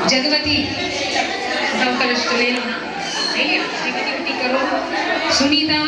जगवती कलश तो ले लो ना, नहीं श्रीमती करो सुनीता।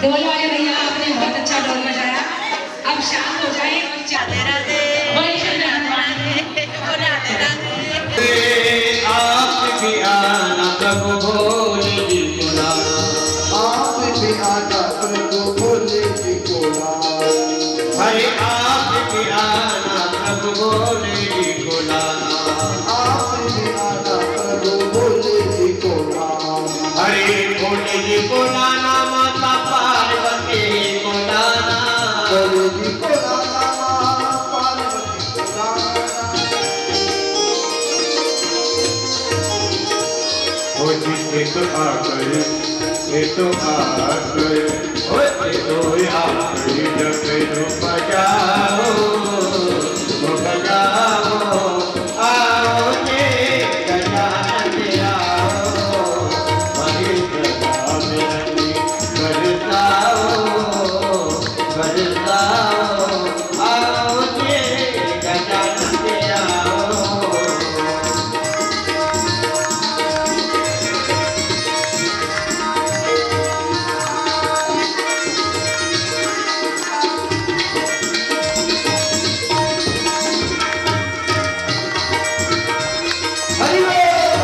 ढोल वाले भैया आपने बहुत अच्छा ढोल बजाया। अब शांत हो जाए और राधे राधे आप भी आना प्रभु भोले जी को लाना, आप भी आना प्रभु भोले जी को लाना। हरे आप भी आना प्रभु भोले जी को लाना, आप भी आना प्रभु भोले जी को लाना। हरे भोले जी को लाना, माता पार्वती को लाना, भोले जी को लाना, पार्वती को लाना। ओ जी तो आ गए, ये तो आ गए, ओ ये तो आ गए, जब तो बजाओ, ओ बजाओ, आओ ये गजानन आओ, हरि गजा में बरसाओ, बरसाओ, आओ ये गजानन आओ। हरि बोल।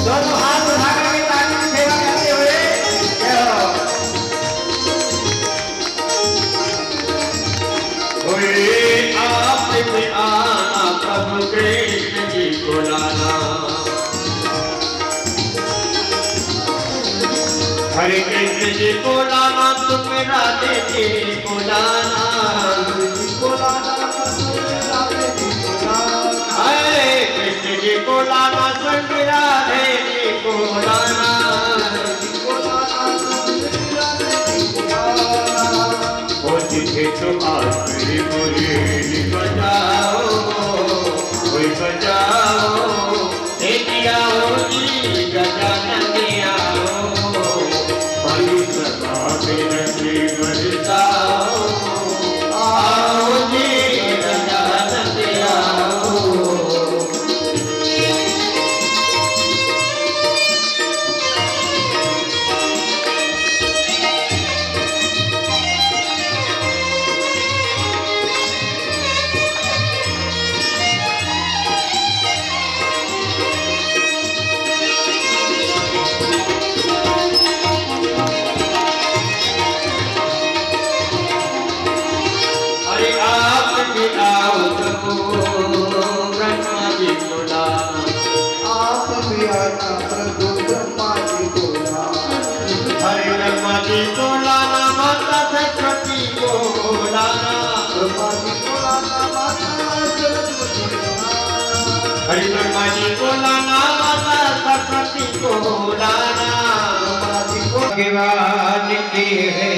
दोनों हाथ उठा करके ताली की सेवा करते हुए जय हो। ओए आप भी आना प्रभु कृष्ण जी को लाना, हरे कृष्ण जी को लाना, तुम राधे जी को लाना, को लाना, राधे जी को लाना। हरे कृष्ण जी को लाना, संग राधे जी को लाना, को लाना, राधे जी को लाना। ओ जिसे तो आज मेरी बोली बजाओ, कोई बजाओ, लेके आओ जी गजानन आओ, हरि सभा में रंगी बरसाओ, आओ जी गजानन आओ। अरे आप भी आओ प्रभु ब्रह्मा जी को लाना, आप भी आना प्रभु ब्रह्मा जी को लाना। हरे ब्रह्मा जी को लाना, माता सरस्वती को लाना, ब्रह्मा जी को लाना, माता सरस्वती को लाना। हरे ब्रह्मा जी को लाना, माता सरस्वती को लाना, ब्रह्मा जी को भगवान की है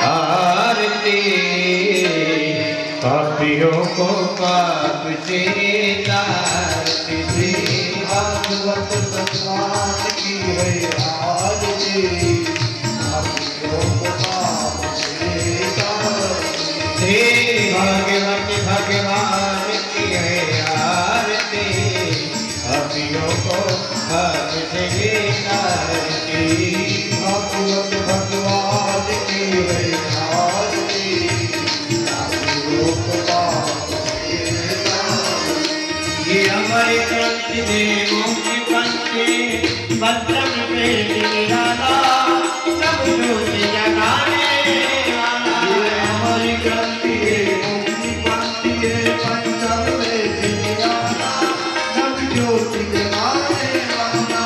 आरती, पापियों को पाप से तारती, श्री भागवत भगवान की है आरती। पापियों को पाप से तारती। श्री भागवत भगवान की है आरती, पापियों को पाप से तारती, भागवत भगवान की है आरती। पापियों को पाप से तारती। ये हमारे क्रांति देवों की पंक्ति बच्चन पे निराला, सब ज्योति जगाने वाला, ये हमारी क्रांति है, मुक्ति पाती है, पंचम में जिंदगाना, नव ज्योति जगाने वाला।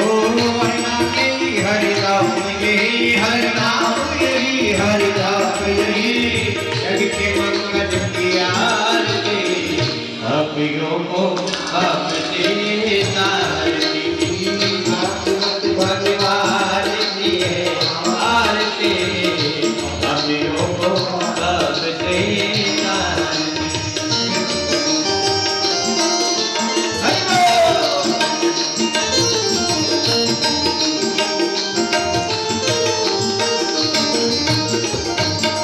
ओ हरिनाम यही हरिनाम, यही हरिनाम, यही हरिनाम, यही जग के मंगल की आरती, पापियों को पाप से तारती, भागवत भगवान की है आरती, पापियों को पाप से तारती। हरि बोल।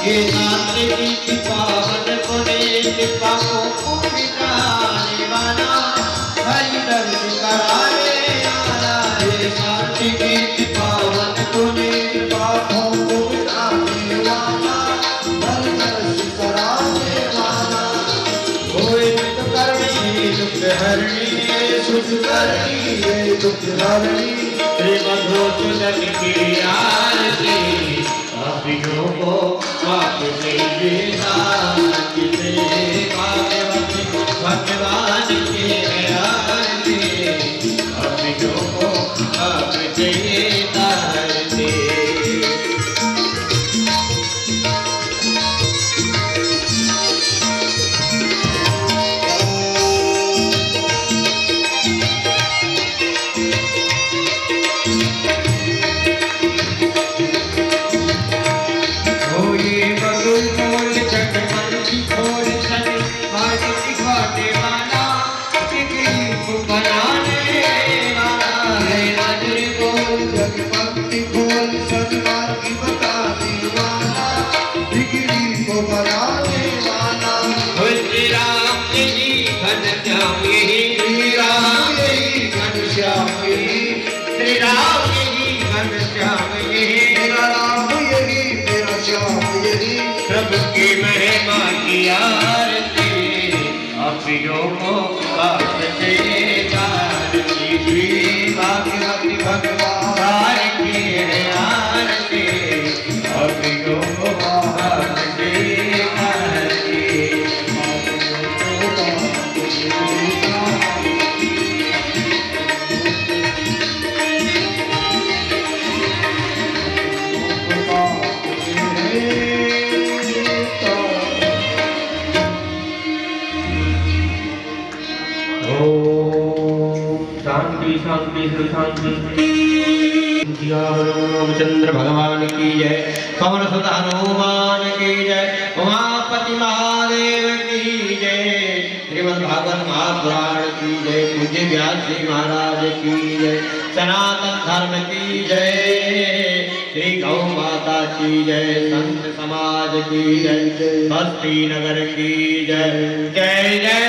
ये नाथ की पावन पुनीत पापों को मिटाने वाला, हरि दर्शन कराने वाला, ये नाथ की पावन पुनीत पापों सुखधरणी श्री मधुसूदन की आरती पापियों को माफ कीजिएगा जिसे भगवान की आरती पापियों को माफ कीजिएगा पंक्ति खोल सन्मार्गी बताने वाला बिगड़ी को बनाने वाला श्री राम यही घनश्याम यही श्री राम यही घनश्याम यही श्री राम यही घनश्याम यही मेरा राम यही मेरा श्याम यही प्रभु की महिमा की आरती पापियों को माफ कीजिएगा श्री भाग्यवती भगवान की है आरती पापियों को माफ कीजिएगा शांति शांति शांति रामचंद्र भगवान की जय पवन सुत हनुमान की जय उमापति महादेव की जय श्रीमद् भागवत महापुराण की जय पूज्य व्यास जी महाराज की जय सनातन धर्म की जय श्री गौ माता की जय संत समाज की जय बस्ती नगर की जय जय जय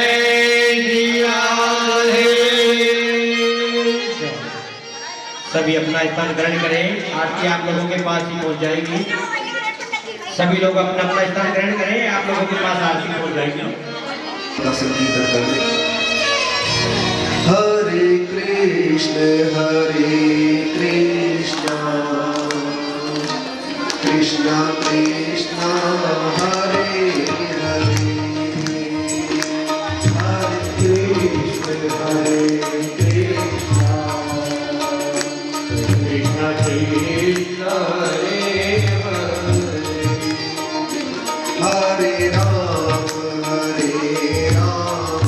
श्री राधे। सभी अपना स्थान ग्रहण करें आरती आप लोगों के पास ही पहुंच जाएगी सभी लोग अपना अपना स्थान ग्रहण करें आप लोगों के पास आरती पहुंच जाएगी संकीर्तन करें हरे कृष्ण कृष्ण कृष्ण हरे हरे कृष्ण हरे कृष्ण कृष्ण कृष्ण हरे हरे राम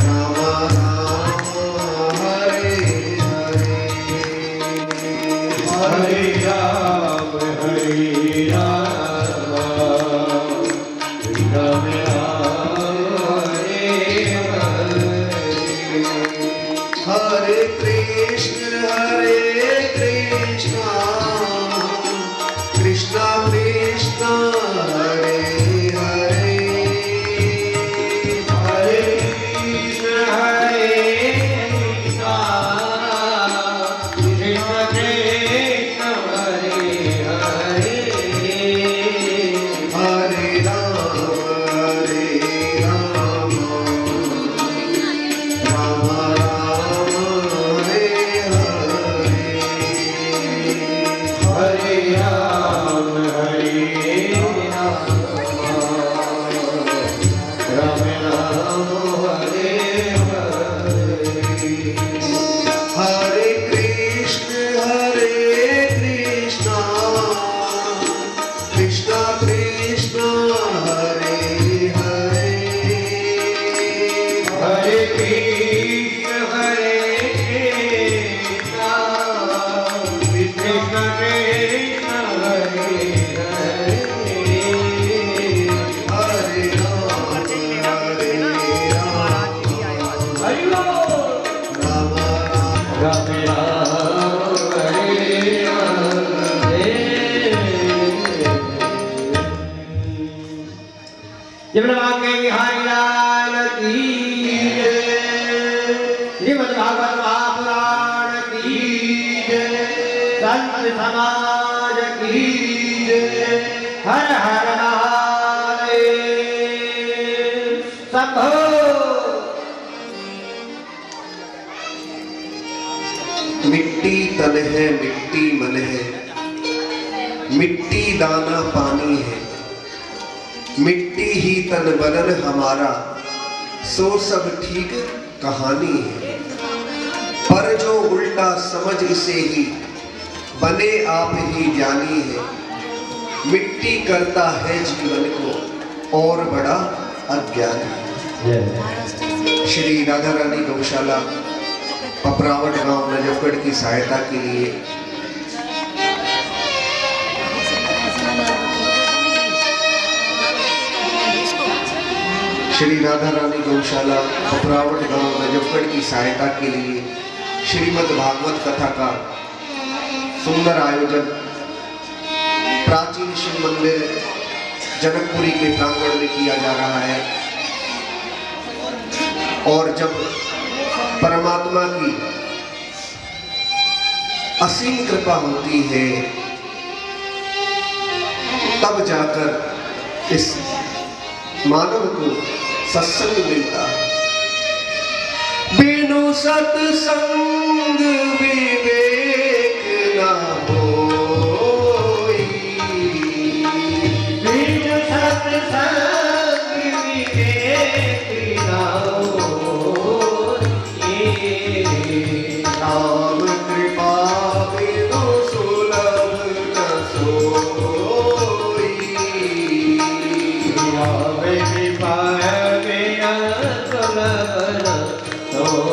राम राम हरे हरे हरे राम राम हरे कृष्ण कृष्ण कृष्ण हरे हरे हरे कृष्ण हरे राम राम राम हरे हरे हरे राम राम राम हरे हरे कृष्ण कृष्ण कृष्ण हरे हरे हरे कृष्ण कृष्ण कृष्ण हरे हरे हरे राम हरि बोल राम राम राम हरे हरे जब के बिहारी लाल की श्रीमद् भागवत महापुराण की संत समाज की हर हर महादेव शंभो तन है मिट्टी मन है, मिट्टी दाना पानी है, मिट्टी ही तन बदन हमारा, सो सब ठीक कहानी है। पर जो उल्टा समझ इसे ही, बने आप ही ज्ञानी है। मिट्टी करता है जीवन को और बड़ा अज्ञान है। श्री राधा रानी गौशाला पपरावट गांव नजफगढ़ की सहायता के लिए श्री राधा रानी गौशाला पपरावट गांव नजफगढ़ की सहायता के लिए श्रीमद् भागवत कथा का सुंदर आयोजन प्राचीन शिव मंदिर जनकपुरी के प्रांगण में किया जा रहा है। और जब परमात्मा की असीम कृपा होती है तब जाकर इस मानव को सत्संग मिलता है। बिनु सत्संग विवेक ना होई, बिनु सत्संग विवेक ना होई। राम कृपा बिनु सुलभ न सोई, राम कृपा बिनु सुलभ न सोई।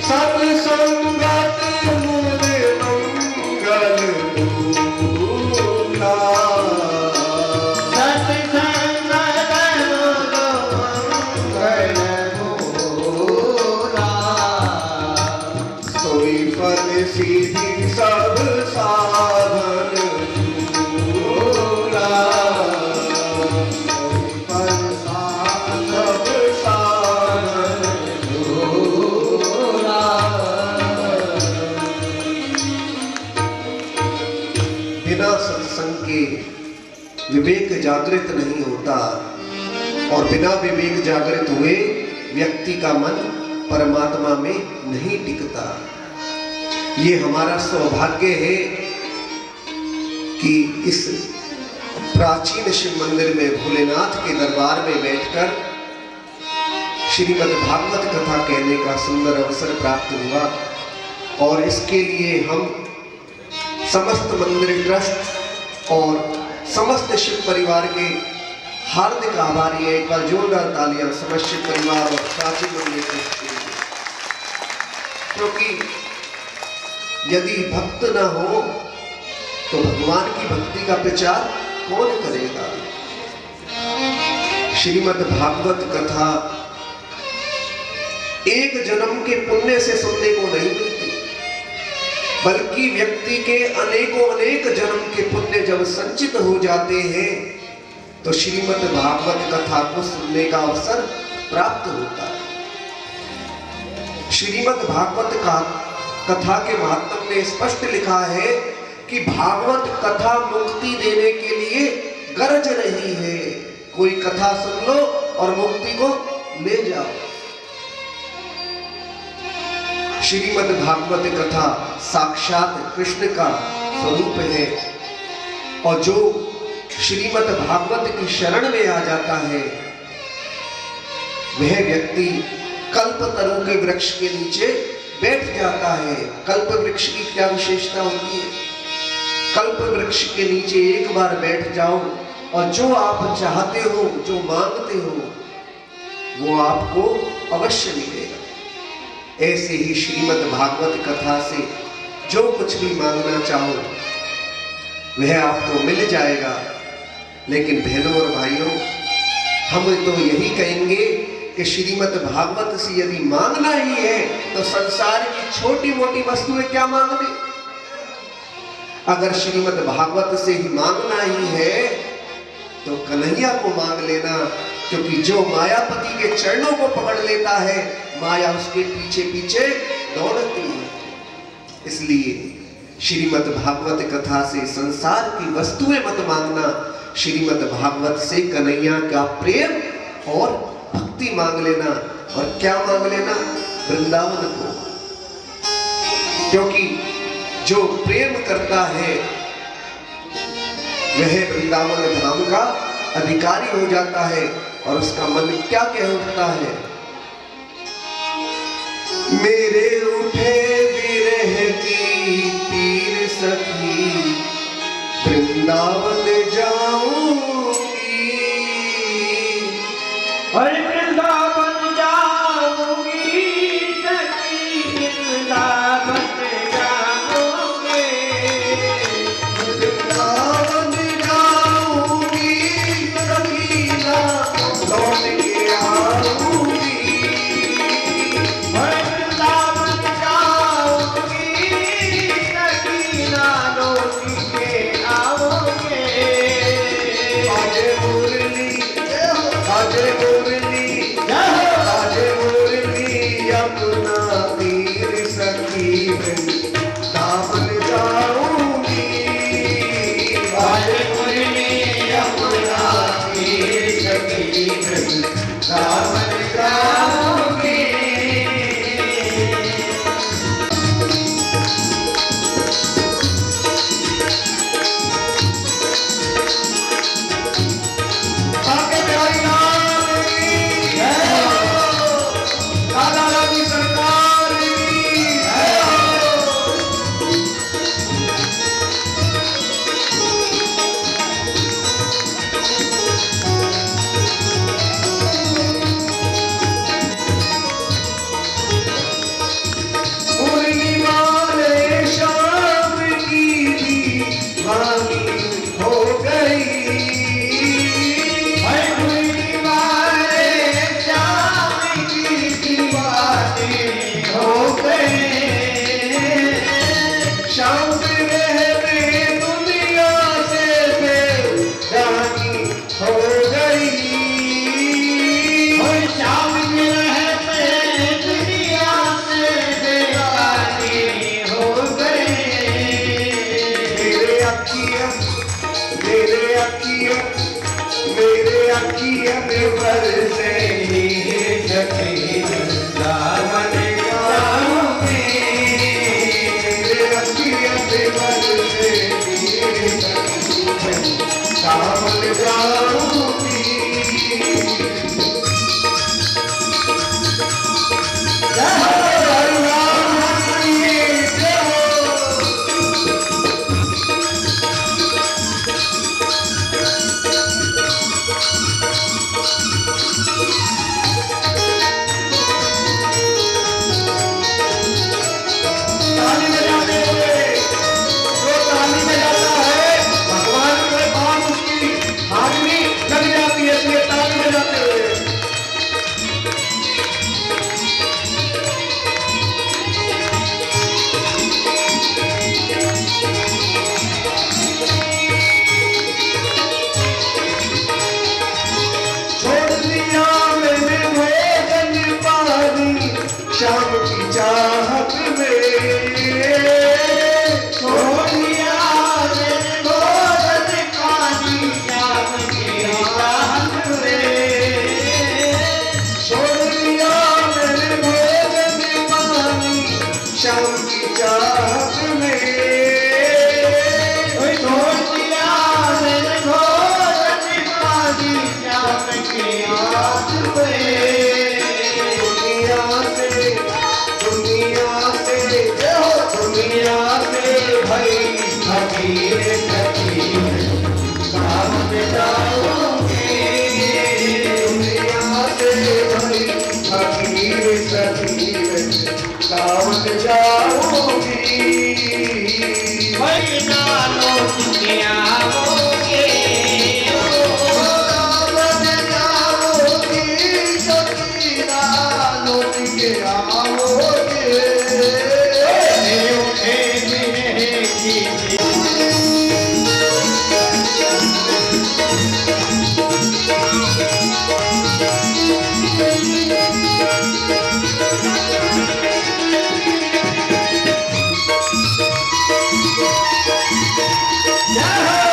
सत्संगत मूल मंगल दूला, सत्संगत मूल मंगल दूला। सोई फल सीधी सब साधन दूला, सोई फल सब साधन दूला। बिना सत्संग के विवेक जागृत नहीं होता और बिना विवेक जागृत हुए व्यक्ति का मन परमात्मा में नहीं टिकता। ये हमारा सौभाग्य है कि इस प्राचीन शिव मंदिर में भोलेनाथ के दरबार में बैठकर श्रीमद् भागवत कथा कहने का सुंदर अवसर प्राप्त हुआ। और इसके लिए हम समस्त मंदिर ट्रस्ट और समस्त शिव परिवार के हार्दिक आभारी है। एक बार जोरदार तालियां समस्त शिव परिवार और प्राचीन मंदिर ट्रस्ट के लिए। क्योंकि यदि भक्त न हो तो भगवान की भक्ति का प्रचार कौन करेगा। श्रीमद् भागवत कथा एक जन्म के पुण्य से सुनने को नहीं मिलती, बल्कि व्यक्ति के अनेकों अनेक जन्म के पुण्य जब संचित हो जाते हैं तो श्रीमद् भागवत कथा को सुनने का अवसर प्राप्त होता है। श्रीमद् भागवत का कथा के महात्म ने स्पष्ट लिखा है कि भागवत कथा मुक्ति देने के लिए गरज नहीं है। कोई कथा सुन लो और मुक्ति को ले जाओ। श्रीमद् भागवत कथा साक्षात कृष्ण का स्वरूप है और जो श्रीमद् भागवत की शरण में आ जाता है वह व्यक्ति कल्पतरु के वृक्ष के नीचे बैठ जाता है। कल्प वृक्ष की क्या विशेषता होती है? कल्प वृक्ष के नीचे एक बार बैठ जाओ और जो आप चाहते हो, जो मांगते हो, वो आपको अवश्य मिलेगा। ऐसे ही श्रीमद् भागवत कथा से जो कुछ भी मांगना चाहो वह आपको मिल जाएगा। लेकिन बहनों और भाइयों, हम तो यही कहेंगे कि श्रीमद् भागवत से यदि मांगना ही है तो संसार की छोटी मोटी वस्तुएं क्या मांगने। अगर श्रीमद् भागवत से ही मांगना ही है तो कन्हैया को मांग लेना, क्योंकि जो मायापति के चरणों को पकड़ लेता है माया उसके पीछे पीछे दौड़ती है। इसलिए श्रीमद् भागवत कथा से संसार की वस्तुएं मत मांगना, श्रीमद् भागवत से कन्हैया का प्रेम और भक्ति मांग लेना। और क्या मांग लेना? वृंदावन को। क्योंकि जो प्रेम करता है वह वृंदावन धाम का अधिकारी हो जाता है और उसका मन क्या कह उठता है, मेरे उठे विरह की पीर सखी वृंदावन जाऊंगी, अरे वृंदावन जाऊंगी सखी वृंदावन जाऊंगी, वृंदावन जाऊंगी सखी ना लौट के आऊंगी, अरे वृंदावन जाऊंगी सखी ना लौट के आओगे, आज मुरली आज मुरली आज मुरली अपना पीर सखी वृंदावन जाऊंगी, आज मुरली अपना पीर सखी वृंदावन जाऊंगी। आगे बिहारी लाल की जय हो, दादा रानी सरकार की जय हो। पूर्णिमा ने शाम की दीवानी हो गई, पूर्णिमा ने शाम की दीवानी हो गई, शाम रहते दुनिया से बेगानी हो गई, शाम रहते दुनिया से बेगानी हो गई, मेरे अखियां मेरे अखियां मेरे अखियां में बरसे सखी वृंदावन जाऊंगी, मेरे अखियां में बरसे सखी वृंदावन जाऊंगी। जय हो हरि राम हरि जय हो। ताली बजाने जो ताली बजाता है भगवान के पास उसकी हाजिरी लग जाती है, इसलिए ताली बजाते हुए छोड़ दिया मैंने भोजन पानी शाम की चाहत में, छोड़ दिया मैंने भोजन पानी शाम की चाहत में, छोड़ दिया मैंने भोजन पानी शाम की चाहत में, छोड़ दिया मैंने भोजन पानी शाम की याद में, दुनिया से दुनिया से भई फकीर फकीर काम में जाऊंगी, दुनिया से भई फकीर फकीर काम में जाऊंगी, भई ना लौट के आओगे, वृंदावन जाओगी सखी ना लौट के आओगे, मेरे उठे विरह की जय हो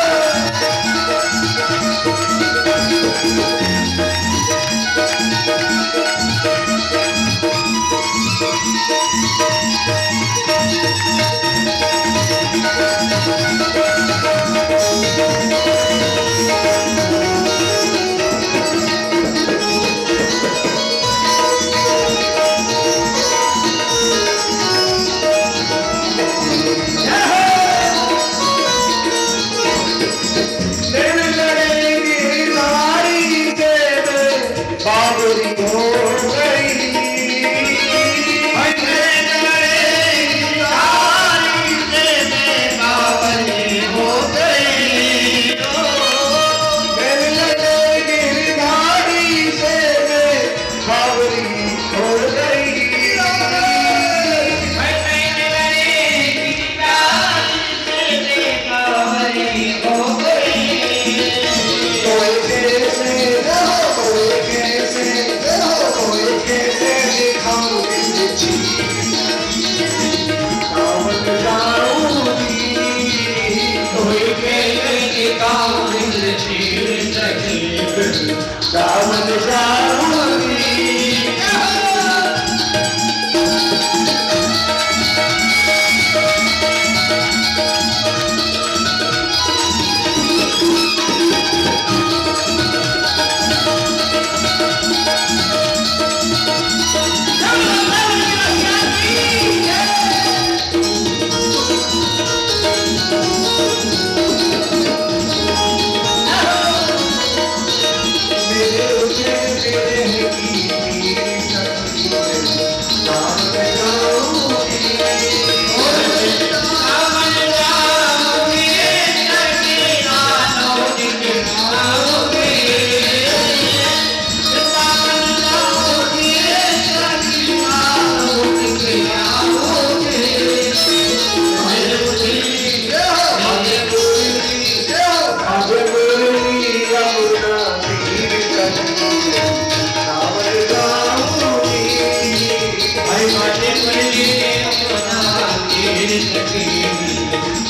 सखी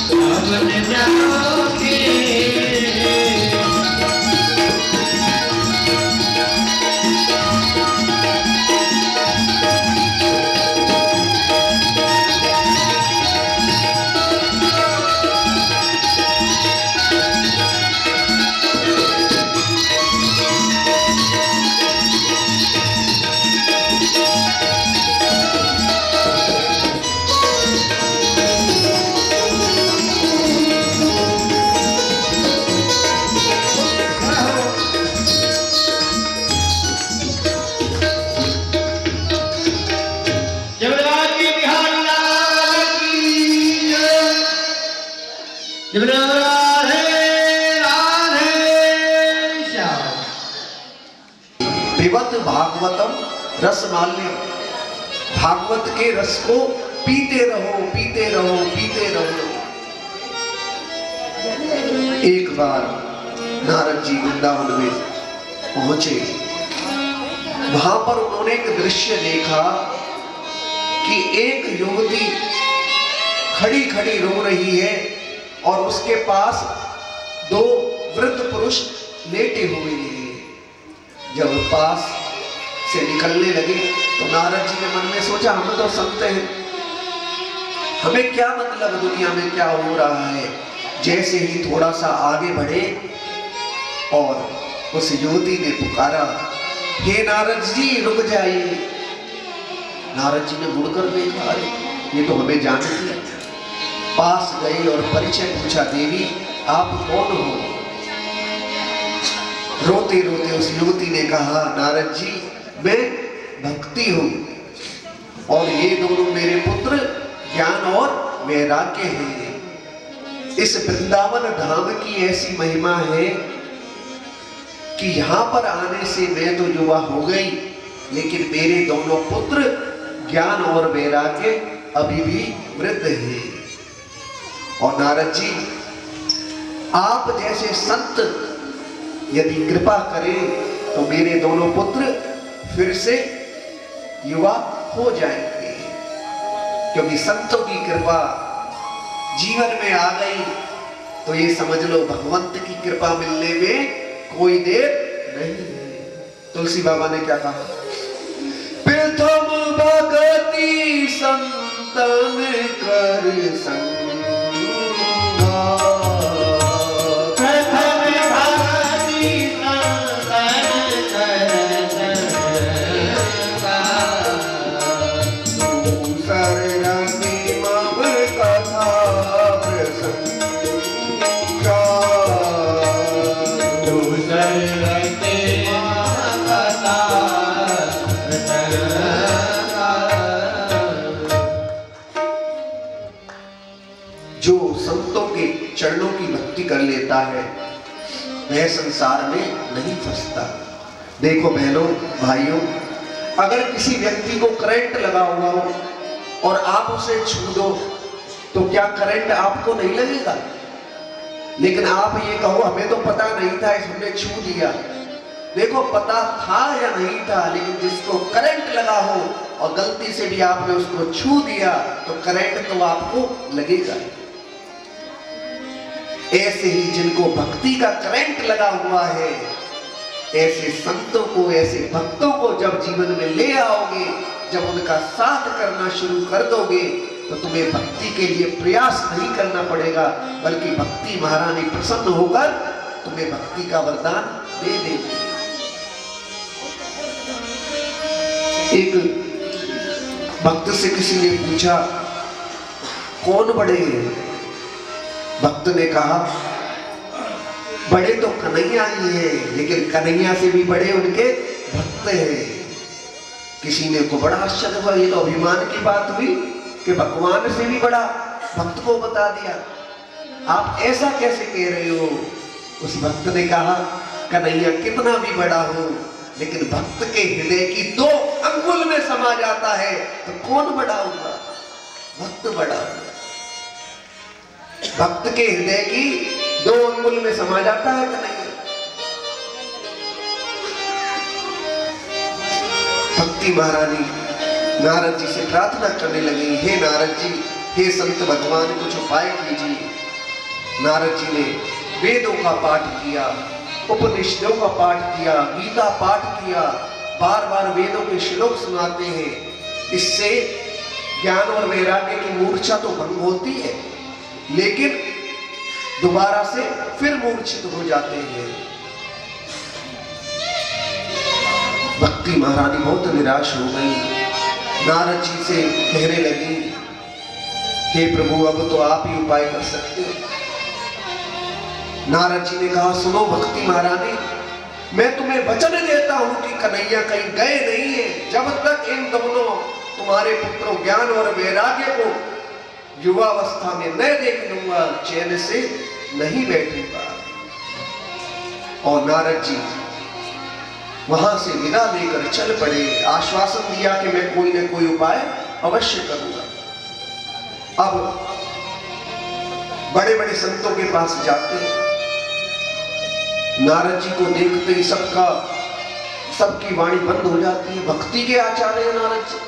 सावन जाओगे। पिबत भागवतम रसमाल्यम, भागवत के रस को पीते रहो पीते रहो पीते रहो। एक बार नारद जी वृंदावन में पहुंचे, वहां पर उन्होंने एक दृश्य देखा कि एक युवती खड़ी खड़ी रो रही है और उसके पास दो वृद्ध पुरुष लेटे हुए हैं। जब पास से निकलने लगे तो नारद जी ने मन में सोचा, हम तो संत हैं, हमें क्या मतलब दुनिया में क्या हो रहा है। जैसे ही थोड़ा सा आगे बढ़े और उस युवती ने पुकारा, हे नारद जी रुक जाइए। नारद जी ने मुड़कर देखा, ये तो हमें जानती है। पास गए और परिचय पूछा, देवी आप कौन हो। रोते रोते उस युवती ने कहा, नारद जी मैं भक्ति हूं और ये दोनों मेरे पुत्र ज्ञान और वैराग्य हैं। इस वृंदावन धाम की ऐसी महिमा है कि यहां पर आने से मैं तो युवा हो गई, लेकिन मेरे दोनों पुत्र ज्ञान और वैराग्य अभी भी वृद्ध हैं। और नारद जी आप जैसे संत यदि कृपा करें तो मेरे दोनों पुत्र फिर से युवा हो जाएंगे, क्योंकि संतों की कृपा जीवन में आ गई तो ये समझ लो भगवंत की कृपा मिलने में कोई देर नहीं है। तुलसी बाबा ने क्या कहा, प्रथम भगति संतन कर संगा, चरणों की भक्ति कर लेता है वह संसार में नहीं फंसता। देखो बहनों भाइयों, अगर किसी व्यक्ति को करंट लगा हुआ हो और आप उसे छू दो तो क्या करंट आपको नहीं लगेगा? लेकिन आप ये कहो हमें तो पता नहीं था इसने छू दिया। देखो पता था या नहीं था, लेकिन जिसको करंट लगा हो और गलती से भी आपने उसको छू दिया तो करंट तो आपको लगेगा। ऐसे ही जिनको भक्ति का करंट लगा हुआ है, ऐसे संतों को ऐसे भक्तों को जब जीवन में ले आओगे, जब उनका साथ करना शुरू कर दोगे तो तुम्हें भक्ति के लिए प्रयास नहीं करना पड़ेगा, बल्कि भक्ति महारानी प्रसन्न होकर तुम्हें भक्ति का वरदान दे देगी। एक भक्त से किसी ने पूछा कौन बड़े हैं? भक्त ने कहा बड़े तो कन्हैया ही है, लेकिन कन्हैया से भी बड़े उनके भक्त हैं। किसी ने को बड़ा आश्चर्य हुआ, ये तो अभिमान की बात हुई कि भगवान से भी बड़ा भक्त को बता दिया, आप ऐसा कैसे कह रहे हो? उस भक्त ने कहा कन्हैया कितना भी बड़ा हो, लेकिन भक्त के हृदय की 2 अंगुल में समा जाता है तो कौन बड़ा होगा? भक्त बड़ा होगा। भक्त के हृदय की 2 अंगुल में समा जाता है कि नहीं? भक्ति महारानी नारद जी से प्रार्थना करने लगी, हे नारद जी हे संत भगवान कुछ उपाय कीजिए। नारद जी ने वेदों का पाठ किया, उपनिषदों का पाठ किया, गीता पाठ किया, बार बार वेदों के श्लोक सुनाते हैं। इससे ज्ञान और वैराग्य की मूर्छा तो भंग होती है, लेकिन दोबारा से फिर मूर्छित हो जाते हैं। भक्ति महारानी बहुत निराश हो गई, नारद जी से कहने लगी, हे प्रभु अब तो आप ही उपाय कर सकते हो। नारद जी ने कहा, सुनो भक्ति महारानी, मैं तुम्हें वचन देता हूं कि कन्हैया कहीं गए नहीं है। जब तक इन दोनों तुम्हारे पुत्रों ज्ञान और वैराग्य को युवावस्था में न देख लूंगा, चैन से नहीं बैठूंगा। और नारद जी वहां से विदा लेकर चल पड़े, आश्वासन दिया कि मैं कोई न कोई उपाय अवश्य करूंगा। अब बड़े बड़े संतों के पास जाते हैं, नारद जी को देखते ही सबकी वाणी बंद हो जाती है। भक्ति के आचार्य हैं नारद जी,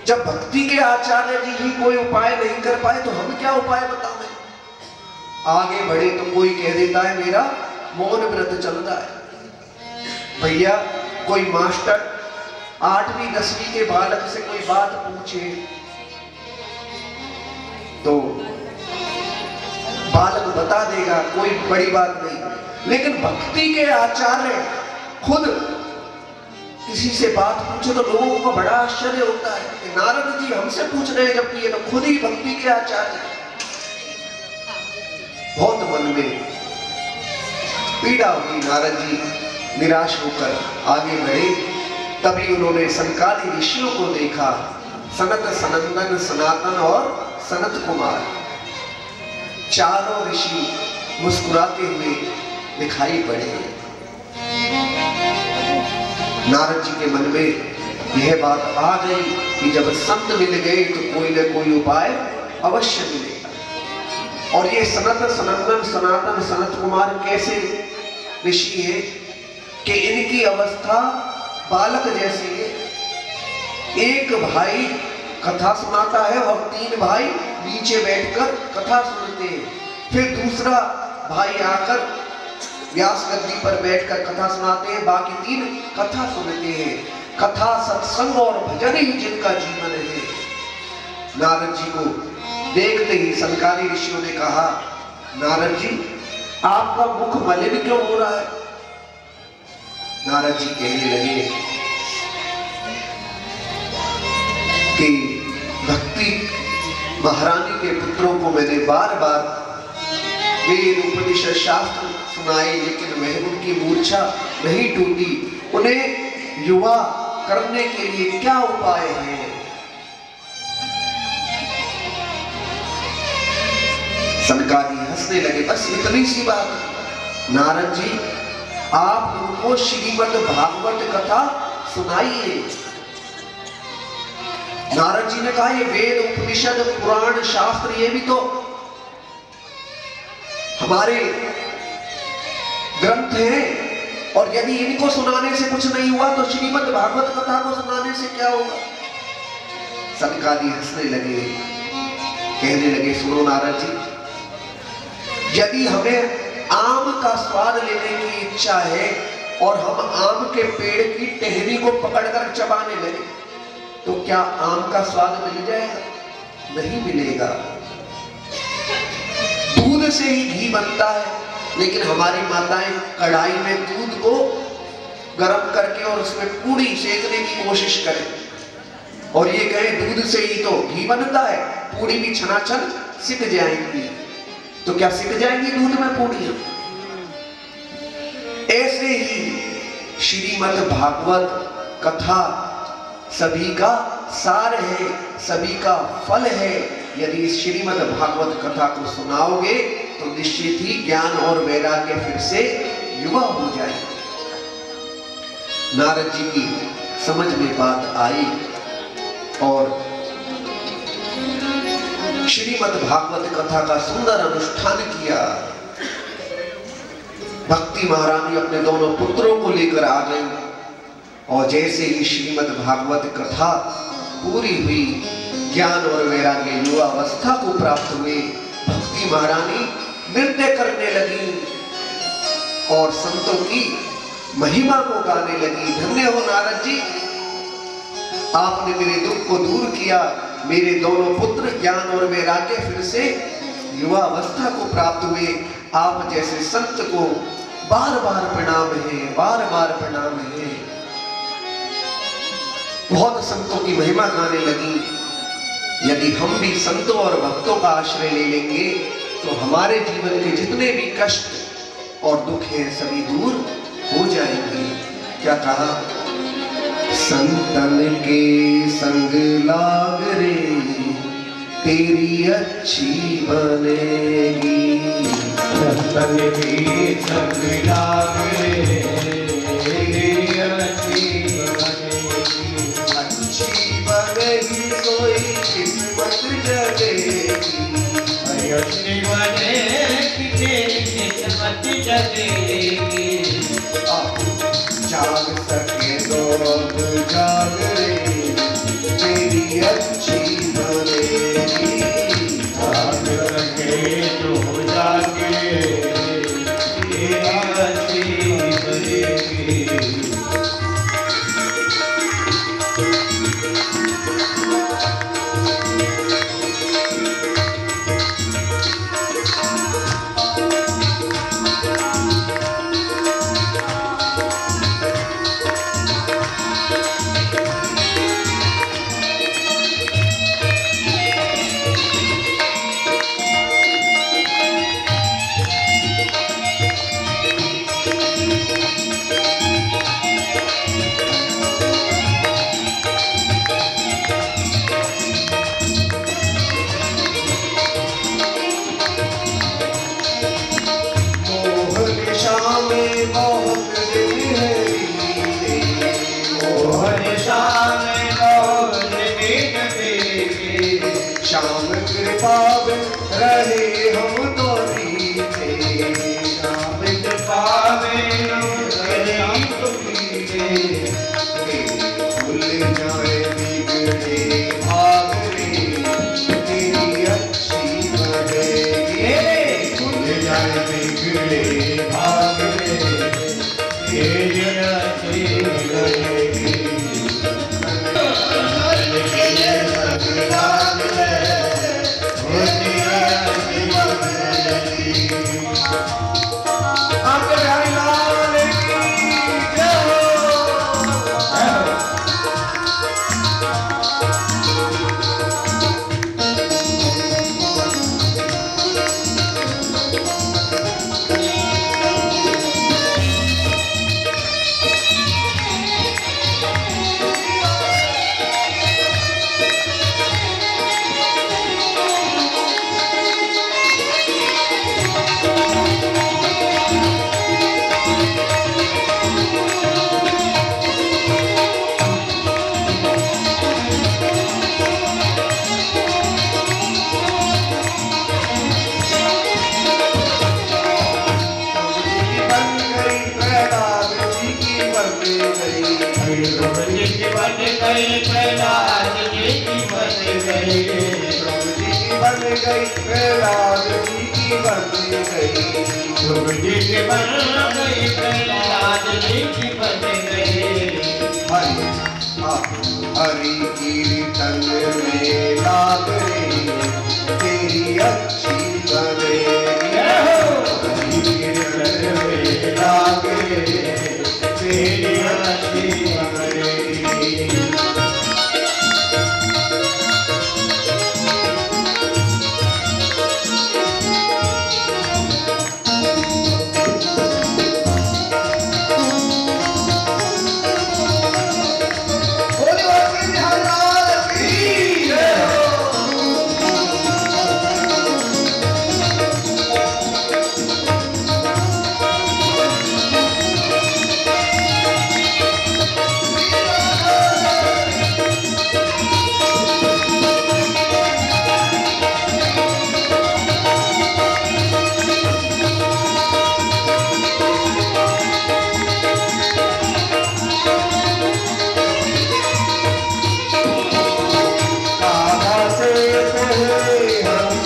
जब भक्ति के आचार्य जी ही कोई उपाय नहीं कर पाए तो हम क्या उपाय बताएं। आगे बढ़े तो कोई कह देता है मेरा मौन व्रत चल रहा है। भैया कोई मास्टर 8वीं 10वीं के बालक से कोई बात पूछे तो बालक बता देगा, कोई बड़ी बात नहीं। लेकिन भक्ति के आचार्य खुद किसी से बात पूछे तो लोगों को बड़ा आश्चर्य होता है कि नारद जी हमसे पूछ रहे हैं, जबकि ये तो खुद ही भक्ति के आचार्य। बहुत मन में पीड़ा हुई, नारद जी निराश होकर आगे बढ़े। तभी उन्होंने संकाली ऋषियों को देखा, सनत, सनंदन, सनातन और सनत कुमार। चारों ऋषि मुस्कुराते हुए दिखाई पड़े। नारद जी के मन में यह बात आ गई कि जब संत मिल गए तो कोई न कोई उपाय अवश्य मिलेगा। और ये सनत, सनंदन, सनातन, सनत कुमार कैसे ऋषि है कि इनकी अवस्था बालक जैसी है। एक भाई कथा सुनाता है और 3 भाई नीचे बैठकर कथा सुनते हैं। फिर दूसरा भाई आकर व्यास गद्दी पर बैठकर कथा सुनाते हैं, बाकी 3 कथा सुनते हैं। कथा, सत्संग और भजन ही जिनका जीवन है। नारद जी को देखते ही संकाली ऋषियों ने कहा, नारद जी आपका मुख मलिन क्यों हो रहा है? नारद जी कहने लगे कि भक्ति महारानी के पुत्रों को मैंने बार बार वेद उपनिषद शास्त्र सुनाए, लेकिन वह उनकी मूर्छा नहीं टूटी। उन्हें युवा करने के लिए क्या उपाय है? संकाली हंसने लगे, बस इतनी सी बात। नारद जी आप उनको श्रीमद् भागवत कथा सुनाइए। नारद जी ने कहा, ये वेद उपनिषद पुराण शास्त्र ये भी तो हमारे ग्रंथ हैं, और यदि इनको सुनाने से कुछ नहीं हुआ तो श्रीमद् भागवत कथा को सुनाने से क्या होगा? संकाली हंसने लगे, कहने लगे, सुनो नारद जी, यदि हमें आम का स्वाद लेने की इच्छा है और हम आम के पेड़ की टहनी को पकड़कर चबाने लगे तो क्या आम का स्वाद मिल जाएगा? नहीं मिलेगा। दूध से ही घी बनता है, लेकिन हमारी माताएं कढ़ाई में दूध को गर्म करके और उसमें पूड़ी सेकने की कोशिश करें और ये कहें दूध से ही तो घी बनता है, पूड़ी भी छनाछन सिक जाएंगी। तो क्या सिक जाएंगी दूध में पूड़ियां? ऐसे ही श्रीमद् भागवत कथा सभी का सार है, सभी का फल है। यदि इस श्रीमद् भागवत कथा को सुनाओगे तो निश्चित ही ज्ञान और वैराग्य फिर से युवा हो जाए। नारद जी की समझ में बात आई और श्रीमद् भागवत कथा का सुंदर अनुष्ठान किया। भक्ति महारानी अपने दोनों पुत्रों को लेकर आ गई और जैसे ही श्रीमद् भागवत कथा पूरी हुई ज्ञान और वैराग्य युवावस्था को प्राप्त हुए। भक्ति महारानी नृत्य करने लगी और संतों की महिमा को गाने लगी। धन्य हो नारद जी, आपने मेरे दुख को दूर किया। मेरे दोनों पुत्र ज्ञान और वैराग्य फिर से युवावस्था को प्राप्त हुए। आप जैसे संत को बार बार प्रणाम है, बार बार प्रणाम है। बहुत संतों की महिमा गाने लगी। यदि हम भी संतों और भक्तों का आश्रय ले लेंगे तो हमारे जीवन के जितने भी कष्ट और दुख हैं सभी दूर हो जाएंगे। क्या कहा? संतन के संग लाग रे तेरी अच्छी बनेगी। संतन के संग लाग रे तेरी अच्छी बनेगी। अच्छी बनेगी कोई किस्मत जगेगी। अच्छी बनेगी तेरी किस्मत जगेगी। जाग सके तो अब जाग रे तेरी अच्छी बनेगी। जाग सके तो जागे तेरी अच्छी बनेगी। श्याम कृपा रहे हम तो रीते। श्याम कृपा रहे हम तो रीते। भूल जाए बिगड़े भाग रे तेरी अच्छी बनेगी। भूल जाए बिगड़े भाग रे तेरी अच्छी बनेगी। प्रहलाद जी की बन गई। ध्रुव जी की बन गई प्रहलाद जी की बन गई। हरि कीर्तन में लाग रे तेरी अच्छी बनेगी। हरि कीर्तन में लाग रे तेरी अच्छी बनेगी।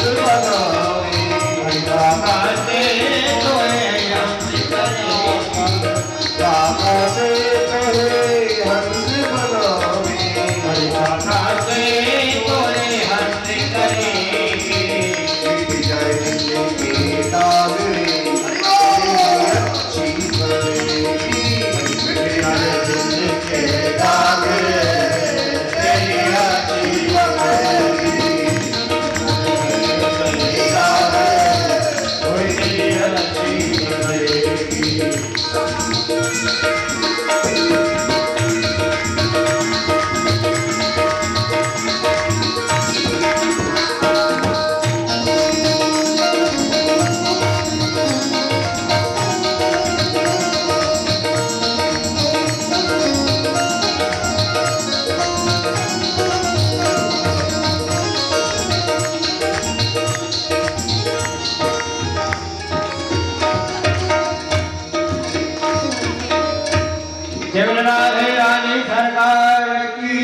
हंस बनावे, दाता दे तोरे हंस करे, दाता दे तोरे हंस बनावे, दाता दे तोरे हंस करे, मिट जाए दिल के दाग रे, तेरी अच्छी करेगी, मिट जाए दिल के दाग रे, तेरी अच्छी करेगी, कोई तेरी अच्छी करेगी। केवल राधे रानी सरकार की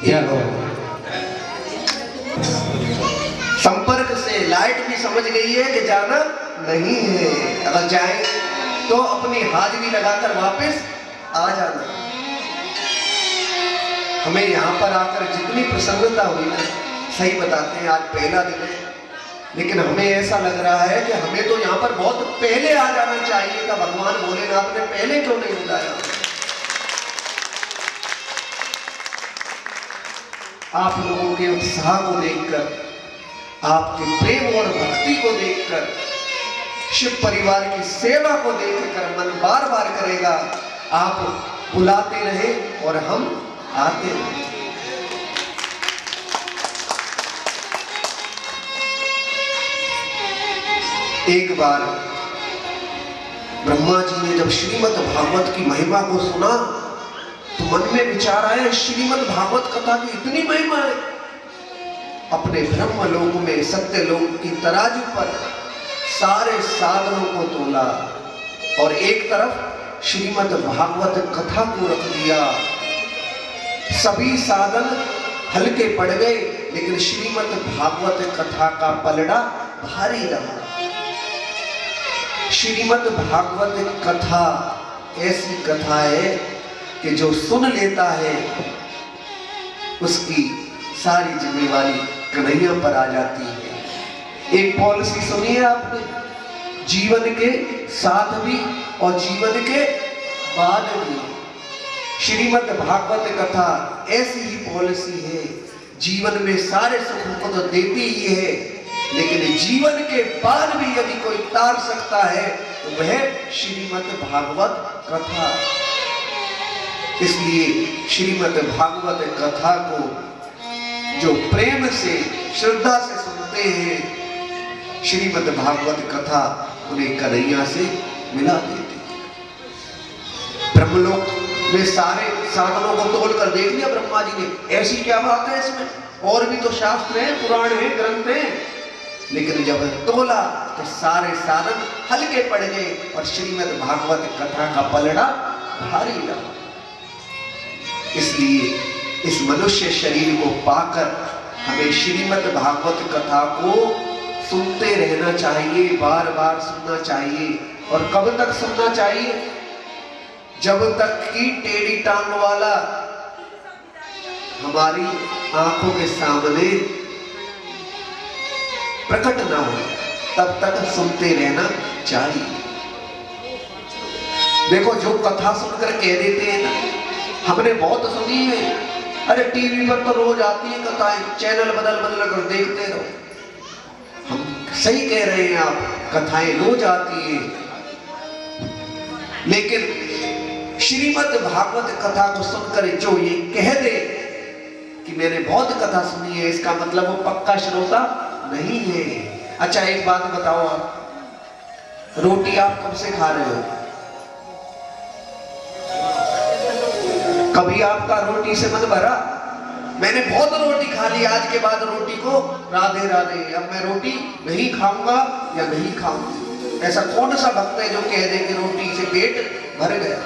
जय हो। संपर्क से लाइट भी समझ गई है कि जाना नहीं है, अगर जाए तो अपनी हाजिरी लगाकर वापस आ जाना। हमें यहाँ पर आकर जितनी प्रसन्नता हुई ना, सही बताते हैं आज पहला दिन है, लेकिन हमें ऐसा लग रहा है कि हमें तो यहाँ पर बहुत पहले आ जाना चाहिए था। भगवान भोलेनाथ ने पहले क्यों नहीं बुलाया? आप लोगों के उत्साह को देखकर, आपके प्रेम और भक्ति को देखकर, शिव परिवार की सेवा को देखकर मन बार बार करेगा आप बुलाते रहे और हम आते रहे। एक बार ब्रह्मा जी ने जब श्रीमद् भागवत की महिमा को सुना तो मन में विचार आया, श्रीमद् भागवत कथा की इतनी महिमा है। अपने ब्रह्म लोक में सत्य लोक की तराजू पर सारे साधनों को तोला और एक तरफ श्रीमद् भागवत कथा को रख दिया। सभी साधन हल्के पड़ गए, लेकिन श्रीमद् भागवत कथा का पलड़ा भारी रहा। श्रीमद् भागवत कथा ऐसी कथा है कि जो सुन लेता है उसकी सारी जिम्मेवारी कन्हैया पर आ जाती है। एक पॉलिसी सुनी है आपने, जीवन के साथ भी और जीवन के बाद भी। श्रीमद् भागवत कथा ऐसी ही पॉलिसी है, जीवन में सारे सुखों को तो देती ही है, लेकिन जीवन के बाद भी यदि कोई तार सकता है तो वह श्रीमद् भागवत कथा। इसलिए श्रीमद् भागवत कथा को जो प्रेम से श्रद्धा से सुनते हैं, श्रीमद् भागवत कथा उन्हें कन्हैया से मिला देती है। ब्रह्मलोक में सारे साधनों को तोड़ कर देख लिया ब्रह्मा जी ने, ऐसी क्या बात है इसमें, और भी तो शास्त्र हैं, पुराण हैं, ग्रंथ हैं, लेकिन जब तोला तो सारे साधन हल्के पड़ गए और श्रीमद् भागवत कथा का पलड़ा भारी रहा। इसलिए इस मनुष्य शरीर को पाकर हमें श्रीमद् भागवत कथा को सुनते रहना चाहिए, बार बार सुनना चाहिए। और कब तक सुनना चाहिए? जब तक कि टेढ़ी टांग वाला हमारी आंखों के सामने प्रकट ना हो, तब तक सुनते रहना चाहिए। देखो, जो कथा सुनकर कह देते हैं ना, हमने बहुत सुनी है, अरे टीवी पर तो रोज आती है कथाएं, चैनल बदल बदल कर देखते रहो। हम सही कह रहे हैं, आप कथाएं रोज आती है, लेकिन श्रीमद् भागवत कथा को सुनकर जो ये कह दे कि मैंने बहुत कथा सुनी है, इसका मतलब वो पक्का श्रोता नहीं है। अच्छा, एक बात बताओ, आप रोटी आप कब से खा रहे हो? कभी आपका रोटी से मन भरा? मैंने बहुत रोटी खा ली, आज के बाद रोटी को राधे राधे, अब मैं रोटी नहीं खाऊंगा या नहीं खाऊंगी। ऐसा कौन सा भक्त है जो कह दे कि रोटी से पेट भर गया?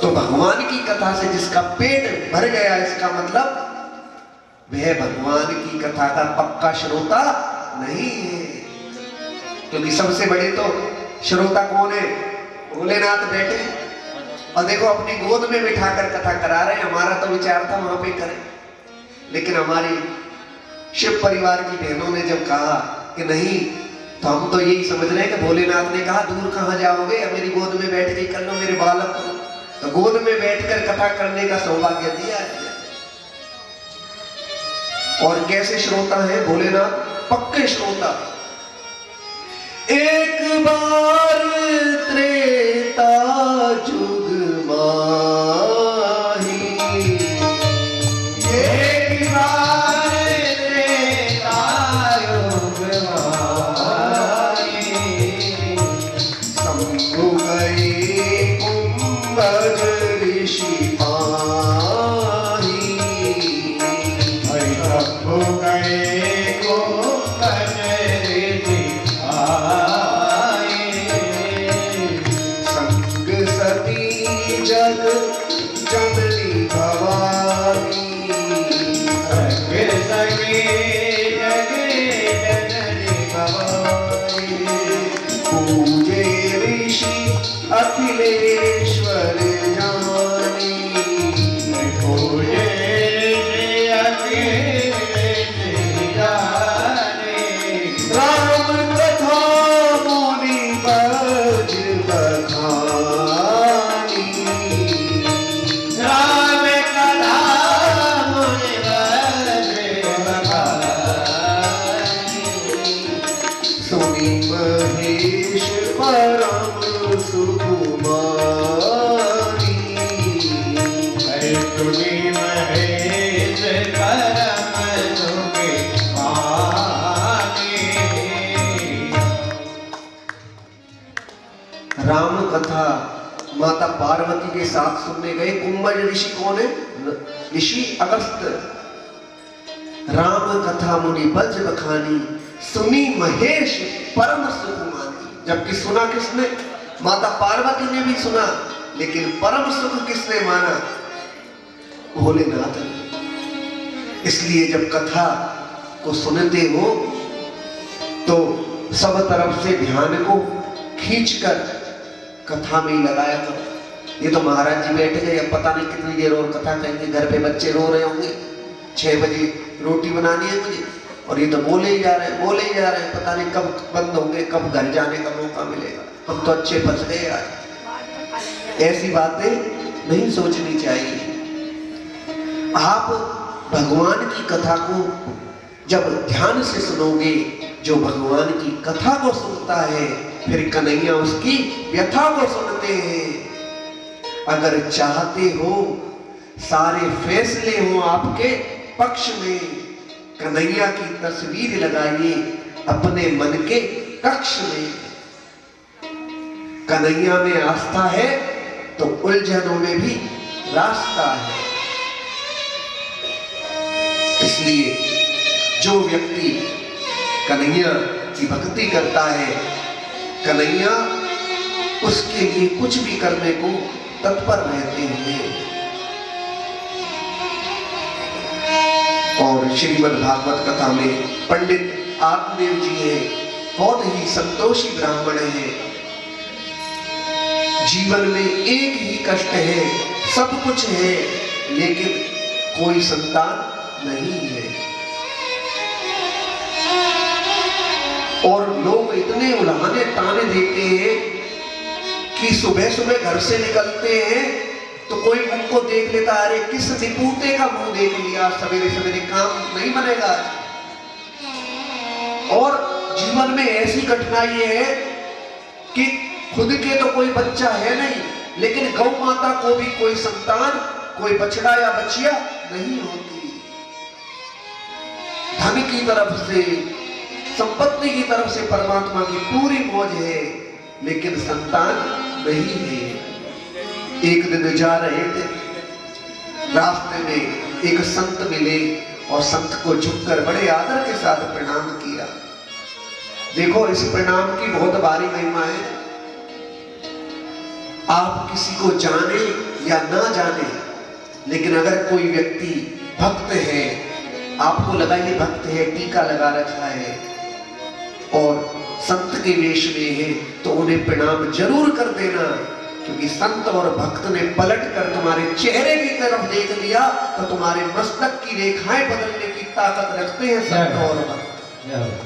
तो भगवान की कथा से जिसका पेट भर गया, इसका मतलब वह भगवान की कथा का पक्का श्रोता नहीं है। क्योंकि सबसे बड़े तो श्रोता कौन है? भोलेनाथ बैठे और देखो अपनी गोद में बिठाकर कथा करा रहे हैं। हमारा तो विचार था वहां पे करें, लेकिन हमारी शिव परिवार की बहनों ने जब कहा कि नहीं, तो हम तो यही समझ रहे हैं कि भोलेनाथ ने कहा दूर कहां जाओगे, अब मेरी गोद में बैठ के कर लो मेरे बालक को। तो गोद में बैठकर कथा करने का सौभाग्य दिया है। और कैसे श्रोता है भोलेनाथ? पक्के श्रोता। एक बार त्रेता जुग माही, एक बार त्रेता जुग माही, शंभु गए कुंभज ऋषि पाही, शंभु गए कुंभज ऋषि पाही, संग सती जग जननी भवानी, संग सती जग जननी भवानी, पूजे ऋषि अखिलेश्वर जानी, पूजे ऋषि अखिलेश्वर जानी, राम कथा मुनि बज बखानी, राम कथा मुनि बज बखानी, सुनी महेश परम सुकुमारी, सुनी महेश परम सुकुमारी। राम कथा माता पार्वती के साथ सुनने गए। कुंभज ऋषि कौन है? ऋषि अगस्त। राम कथा मुनि बज बखानी, सुनी महेश परम सुकुमारी। जबकि सुना किसने? माता पार्वती ने भी सुना, लेकिन परम सुख किसने माना? भोलेनाथ ने। इसलिए जब कथा को सुनते हो तो सब तरफ से ध्यान को खींचकर कथा में ही लगाया करो। ये तो महाराज जी बैठ गए, अब पता नहीं कितनी देर और कथा कहेंगे। घर पे बच्चे रो रहे होंगे, 6 बजे रोटी बनानी है मुझे, और ये तो बोले ही जा रहे हैं, बोले ही जा रहे हैं। पता नहीं कब बंद होंगे, कब घर जाने का मौका मिलेगा। हम तो अच्छे फंस गए आज। ऐसी बातें नहीं सोचनी चाहिए। आप भगवान की कथा को जब ध्यान से सुनोगे, जो भगवान की कथा को सुनता है फिर कन्हैया उसकी व्यथा को सुनते हैं। अगर चाहते हो सारे फैसले हो आपके पक्ष में, कन्हैया की तस्वीर लगाइए अपने मन के कक्ष में। कन्हैया में आस्था है तो उलझनों में भी रास्ता है। इसलिए जो व्यक्ति कन्हैया की भक्ति करता है, कन्हैया उसके लिए कुछ भी करने को तत्पर रहते हैं। और श्रीमद् भागवत कथा में पंडित आत्मदेव जी हैं, बहुत ही संतोषी ब्राह्मण हैं। जीवन में एक ही कष्ट है, सब कुछ है लेकिन कोई संतान नहीं है। और लोग इतने उल्हाने ताने देते हैं कि सुबह सुबह घर से निकलते हैं तो कोई मुंह को देख लेता, अरे किस निपुते का मुंह देख लिया, सवेरे सवेरे काम नहीं बनेगा। और जीवन में ऐसी कठिनाई है कि खुद के तो कोई बच्चा है नहीं, लेकिन गौ माता को भी कोई संतान, कोई बछड़ा या बछिया नहीं होती। धन की तरफ से, संपत्ति की तरफ से परमात्मा की पूरी मौज है, लेकिन संतान नहीं है। एक दिन जा रहे थे, रास्ते में एक संत मिले और संत को झुककर बड़े आदर के साथ प्रणाम किया। देखो इस प्रणाम की बहुत भारी महिमा है। आप किसी को जाने या ना जाने, लेकिन अगर कोई व्यक्ति भक्त है, आपको लगा ये भक्त है, टीका लगा रखा है और संत के वेश में है, तो उन्हें प्रणाम जरूर कर देना, क्योंकि संत और भक्त ने पलट कर तुम्हारे चेहरे की तरफ देख लिया तो तुम्हारे मस्तक की रेखाएं बदलने की ताकत रखते हैं संत और भक्त।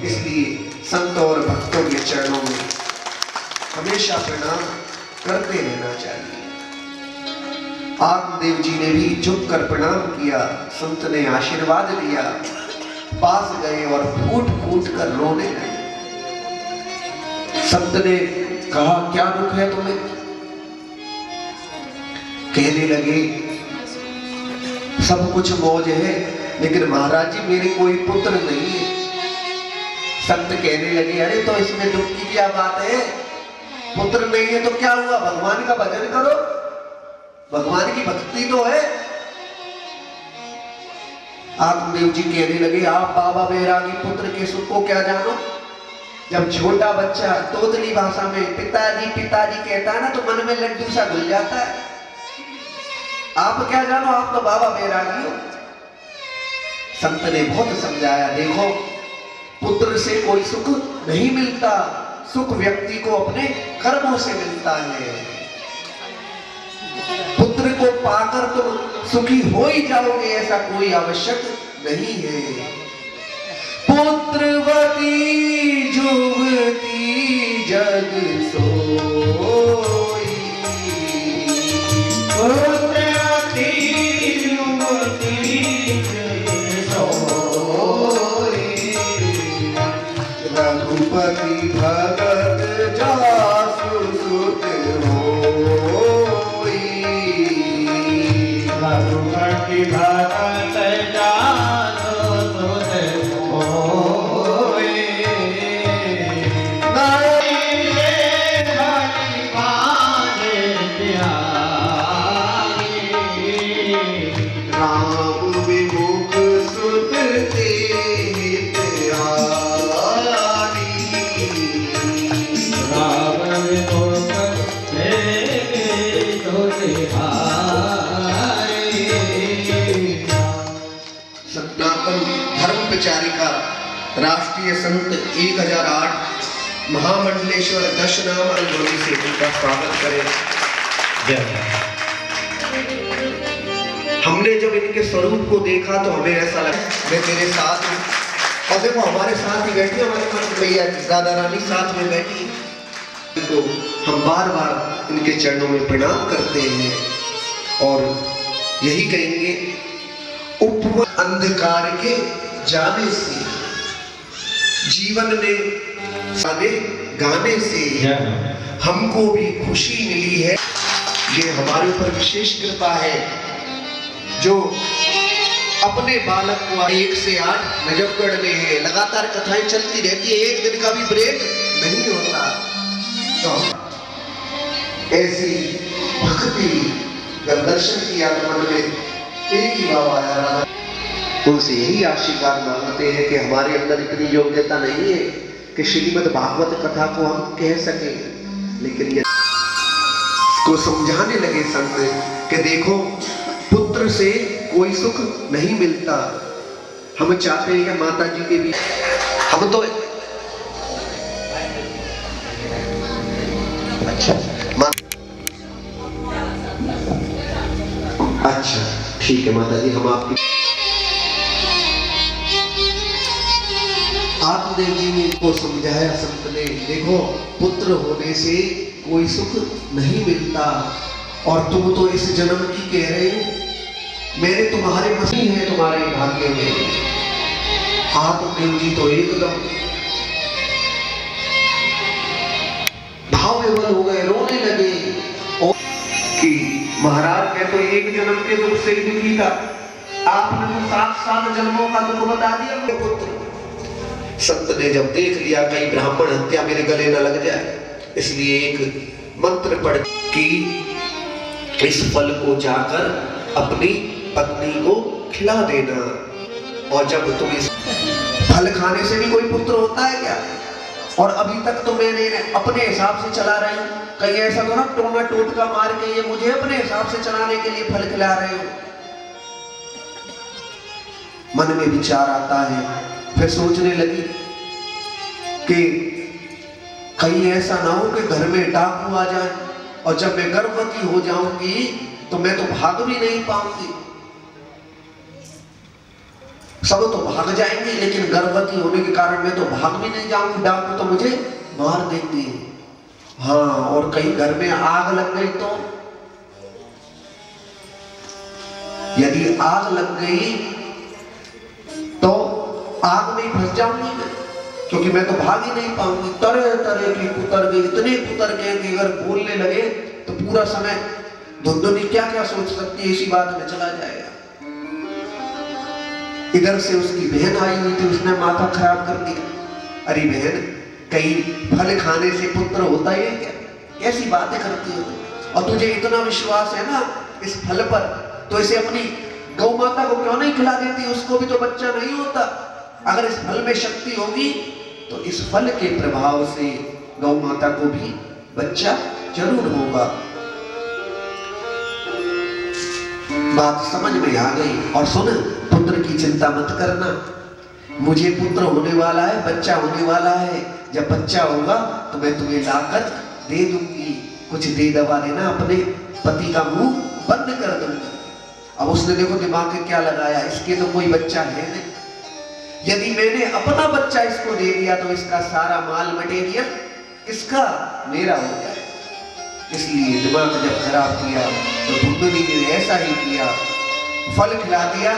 इसलिए संत और भक्तों के चरणों में हमेशा प्रणाम करते रहना चाहिए। आत्मदेव जी ने भी झुक कर प्रणाम किया, संत ने आशीर्वाद दिया, पास गए और फूट फूट कर रोने लगे। संत ने कहा क्या दुख है तुम्हें? कहने लगे सब कुछ मौज है, लेकिन महाराज जी मेरे कोई पुत्र नहीं है। संत कहने लगे अरे तो इसमें दुख की क्या बात है, पुत्र नहीं है तो क्या हुआ, भगवान का भजन करो, भगवान की भक्ति तो है। आत्मदेव जी कहने लगे आप बाबा बैरागी पुत्र के सुख को क्या जानो। जब छोटा बच्चा तोतली भाषा में पिताजी पिताजी कहता है ना, तो मन में लड्डू सा घुल जाता है। आप क्या जानो, आप तो बाबा बैरागी हो। संत ने बहुत समझाया, देखो पुत्र से कोई सुख नहीं मिलता, सुख व्यक्ति को अपने कर्मों से मिलता है। पुत्र को पाकर तुम सुखी हो ही जाओगे ऐसा कोई आवश्यक नहीं है। पुत्रवती जुवती जग सोई, पुत्रवती जुवती जग सोई, रघुपति भगत जासु सुत होई, रघुपति भगत जासु सुत होई, राम विमुख सुत तेहित आनी, राम विमुख तेहित आनी। सनातन धर्म प्रचारिका राष्ट्रीय संत 1008 महामंडलेश्वर दशनाम अनुभवी से उनका स्वागत करें। हमने जब इनके स्वरूप को देखा तो हमें ऐसा लगा मैं तेरे साथ हूं, और देखो हमारे साथ ही बैठी हमारे मंत्र मैया राधा रानी साथ में बैठी, तो हम बार बार इनके चरणों में प्रणाम करते हैं और यही कहेंगे उपवन अंधकार के जाने से, जीवन में गाने गाने से हमको भी खुशी मिली है। ये हमारे ऊपर विशेष कृपा है जो अपने बालक को 1 से 8 नजफगढ़ में है, लगातार कथाएं चलती रहती है, एक दिन का भी ब्रेक नहीं होता। तो ऐसी भक्ति जब दर्शन किया तो मन में एक ही भाव आया, राधा उनसे यही आशीर्वाद मांगते हैं कि हमारे अंदर इतनी योग्यता नहीं है कि श्रीमद् भागवत कथा को हम कह सके, लेकिन ये को समझाने लगे संत कि देखो पुत्र से कोई सुख नहीं मिलता। हम चाहते हैं कि माता जी के भी हम तो अच्छा ठीक है माता जी, हम आपकी आत्मदेव जी ने इनको समझाया संत ने, देखो पुत्र होने से कोई सुख नहीं मिलता, और तुम तो इस जन्म की कह रहे हो, मेरे तुम्हारे मसीह है तुम्हारे भाग्य में। आत्मदेव जी तो एकदम भाव विवल हो गए, रोने लगे और कि महाराज मैं तो एक जन्म के दुख से ही दुखी था, आपने तो 7 जन्मों का दुख बता दिया मेरे पुत्र। संत ने जब देख लिया कहीं ब्राह्मण हत्या मेरे गले न लग जाए, इसलिए एक मंत्र पढ़ कि इस फल को जाकर अपनी पत्नी को खिला देना, और जब तुम इस फल खाने से भी कोई पुत्र होता है क्या? और अभी तक तो मैंने अपने हिसाब से चला रही हूं। कहीं ऐसा तो ना टोना टोटका मार के ये मुझे अपने हिसाब से चलाने के लिए फल खिला रहे हो। मन में विचार आता है, फिर सोचने लगी कि कहीं ऐसा ना हो कि घर में डाकू आ जाए और जब मैं गर्भवती हो जाऊंगी तो मैं तो भाग भी नहीं पाऊंगी। सब तो भाग जाएंगे लेकिन गर्भवती होने के कारण मैं तो भाग भी नहीं जाऊंगी, डाकू तो मुझे मार देंगे। हाँ, और कहीं घर में आग लग गई तो यदि आग लग गई तो आग में फंस जाऊंगी मैं, क्योंकि मैं तो भाग ही नहीं पाऊंगी। तरह तरह के कुतर्के, इतने कुतर्के कि अगर बोलने लगे तो पूरा समय धुंधुनी क्या क्या सोच सकती है इसी बात में चला जाएगा। इधर से उसकी बहन आई हुई थी, उसने माथा खराब कर दिया। अरे बहन, कहीं फल खाने से पुत्र होता है क्या? कैसी बातें करती हो? और तुझे इतना विश्वास है ना इस फल पर, तो इसे अपनी गौ माता को क्यों नहीं खिला देती? उसको भी तो बच्चा नहीं होता। अगर इस फल में शक्ति होगी तो इस फल के प्रभाव से गौ माता को भी बच्चा जरूर होगा। बात समझ में आ गई। और सुन, पुत्र की चिंता मत करना, मुझे पुत्र होने वाला है, बच्चा होने वाला है। जब बच्चा होगा तो मैं तुम्हें लाकर दे दूंगी, कुछ दे दवा देना, अपने पति का मुंह बंद कर दूंगी। अब उसने देखो दिमाग में क्या लगाया, इसके तो कोई बच्चा है नहीं, यदि मैंने अपना बच्चा इसको दे दिया तो इसका सारा माल मटेरियल किसका? मेरा हो जाए। इसलिए दिमाग जब खराब किया तो धुंधुनी ने ऐसा ही किया, फल खिला दिया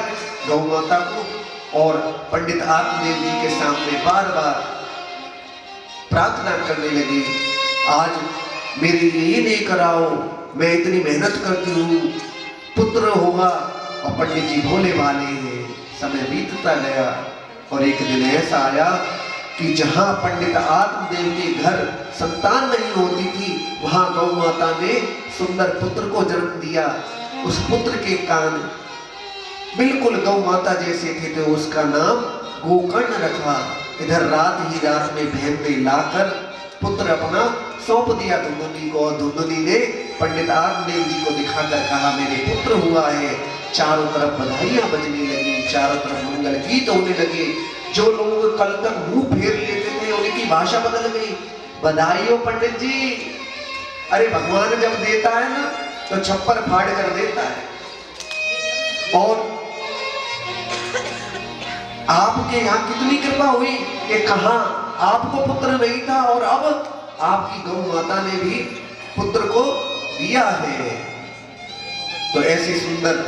गौ माता को और पंडित आत्मदेव जी के सामने बार बार प्रार्थना करने लगी, आज मेरे लिए ये लेकर आओ, मैं इतनी मेहनत करती हूँ, पुत्र होगा। और पंडित जी भोले भाले हैं। समय बीतता गया और एक दिन ऐसा आया कि जहां पंडित आत्मदेव के घर संतान नहीं होती थी, वहां गौ माता ने सुंदर पुत्र को जन्म दिया। उस पुत्र के कान बिल्कुल गौ माता जैसे थे, तो उसका नाम गोकर्ण रखा। इधर रात ही रात में बहन ने लाकर पुत्र अपना सौंप दिया धुंधुनी को, और धुंधुनी ने पंडित आत्मदेव जी को दिखाकर कहा, मेरे पुत्र हुआ है। चारों तरफ बधाइयां बजने लगी, चारों तरफ मंगल गीत होने लगे। जो लोग कल तक मुंह फेर लेते थे उनकी भाषा बदल गई। बधाई हो पंडित जी, अरे भगवान जब देता है ना तो छप्पर फाड़ कर देता है। और आपके यहाँ कितनी कृपा हुई कि कहां आपको पुत्र नहीं था और अब आपकी गौ माता ने भी पुत्र को दिया है। तो ऐसी सुंदर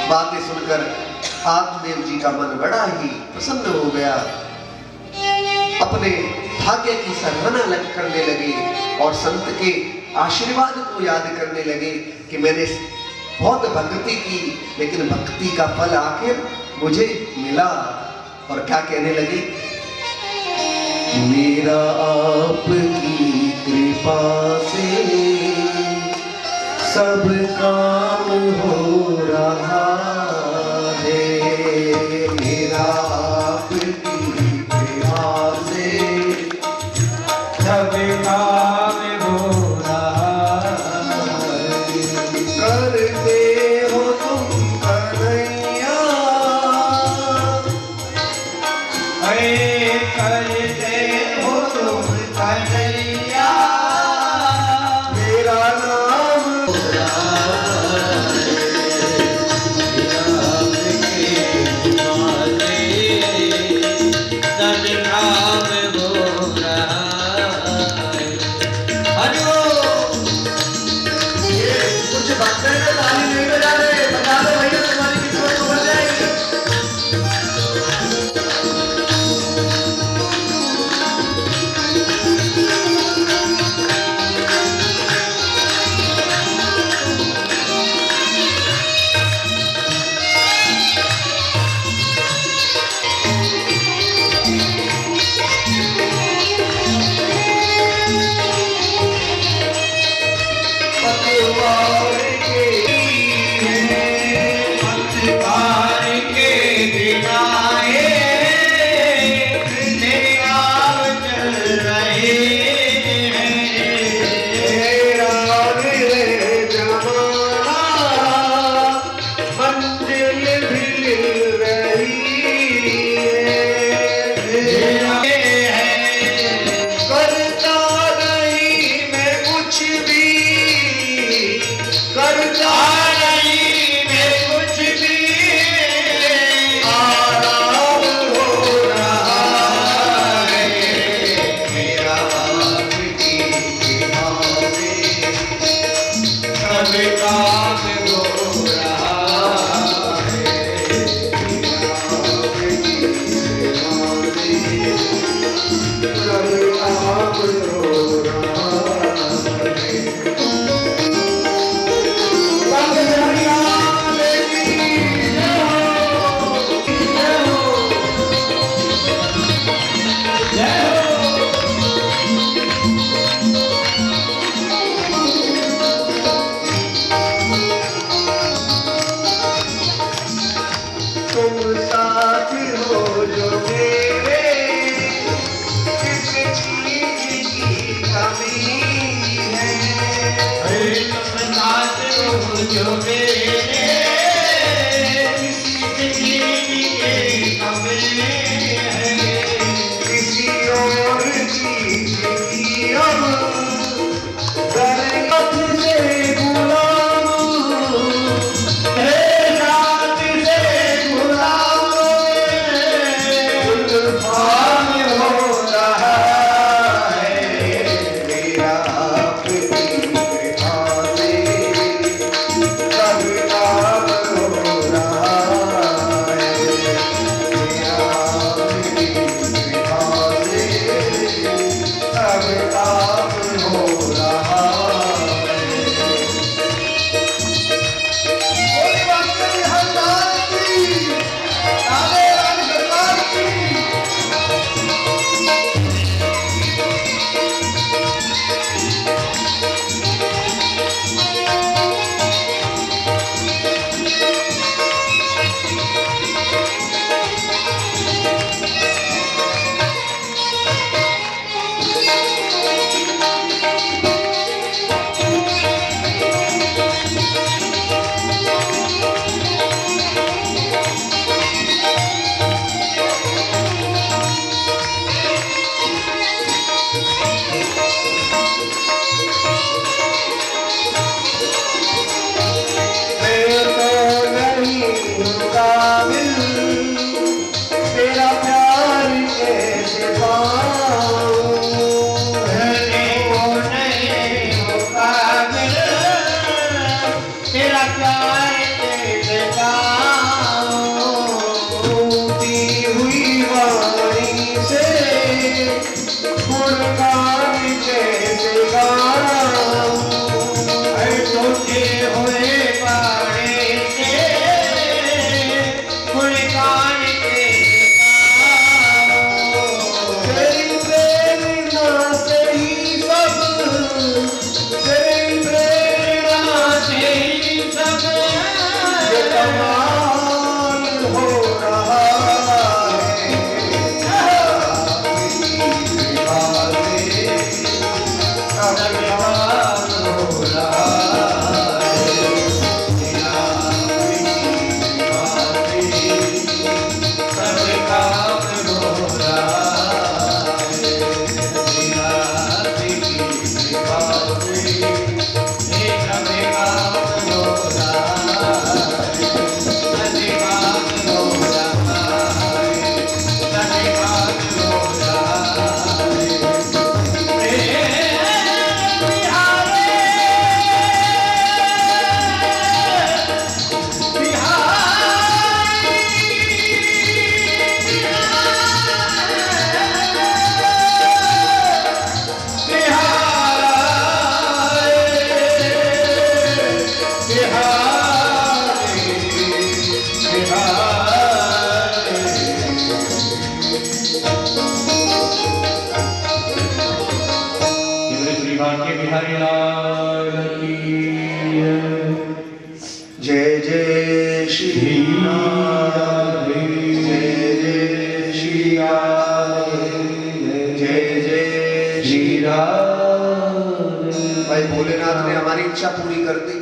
बातें सुनकर आत्मदेव जी का मन बड़ा ही प्रसन्न हो गया, अपने भाग्य की सराहना करने लगे और संत के आशीर्वाद को याद करने लगे कि मैंने बहुत भक्ति की, लेकिन भक्ति का फल आखिर मुझे मिला। और क्या कहने लगे, मेरा आपकी कृपा से सब काम हो रहा है, मेरा आपकी कृपा से सब काम हो रहा है। करते हो तुम कन्हैया, करते हो तुम कन्हैया, मेरा नाम मिल रही करता नहीं मैं कुछ भी, करता नहीं मैं कुछ भी, आराम हो रहा है मेरा आपकी कृपा से, सब काम हो रहा है मेरा आपकी कृपा से, सब काम हो रहा है। तुम साथ हो जो मेरे, किस चीज की कमी है। तुम साथ हो जो मेरे, किसी चीज की कमी है। किसी और चीज की हम बरकत से गुलाम, तेरा प्यार कैसे पाऊं, तेरा प्यार कैसे पाऊं, टूटी हुई वाणी से गुणगान कैसे गाऊं, टूटे हुए वाणी से गुणगान कैसे गाऊं। तेरी प्रेरणा से ही सब, तेरी प्रेरणा से ही सब ये कमाल हो रहा है। आपकी कृपा से सब कमाल हो रहा है। आपकी कृपा से सब काम हो रहा है। आपकी कृपा से सब काम हो रहा है। सब काम हो रहा है। सब काम हो रहा है। बिहारी लाल की जय जय श्री राधे, जय जय श्री राधे, जय जय श्री राधे। भाई भोलेनाथ ने हमारी इच्छा पूरी कर दी।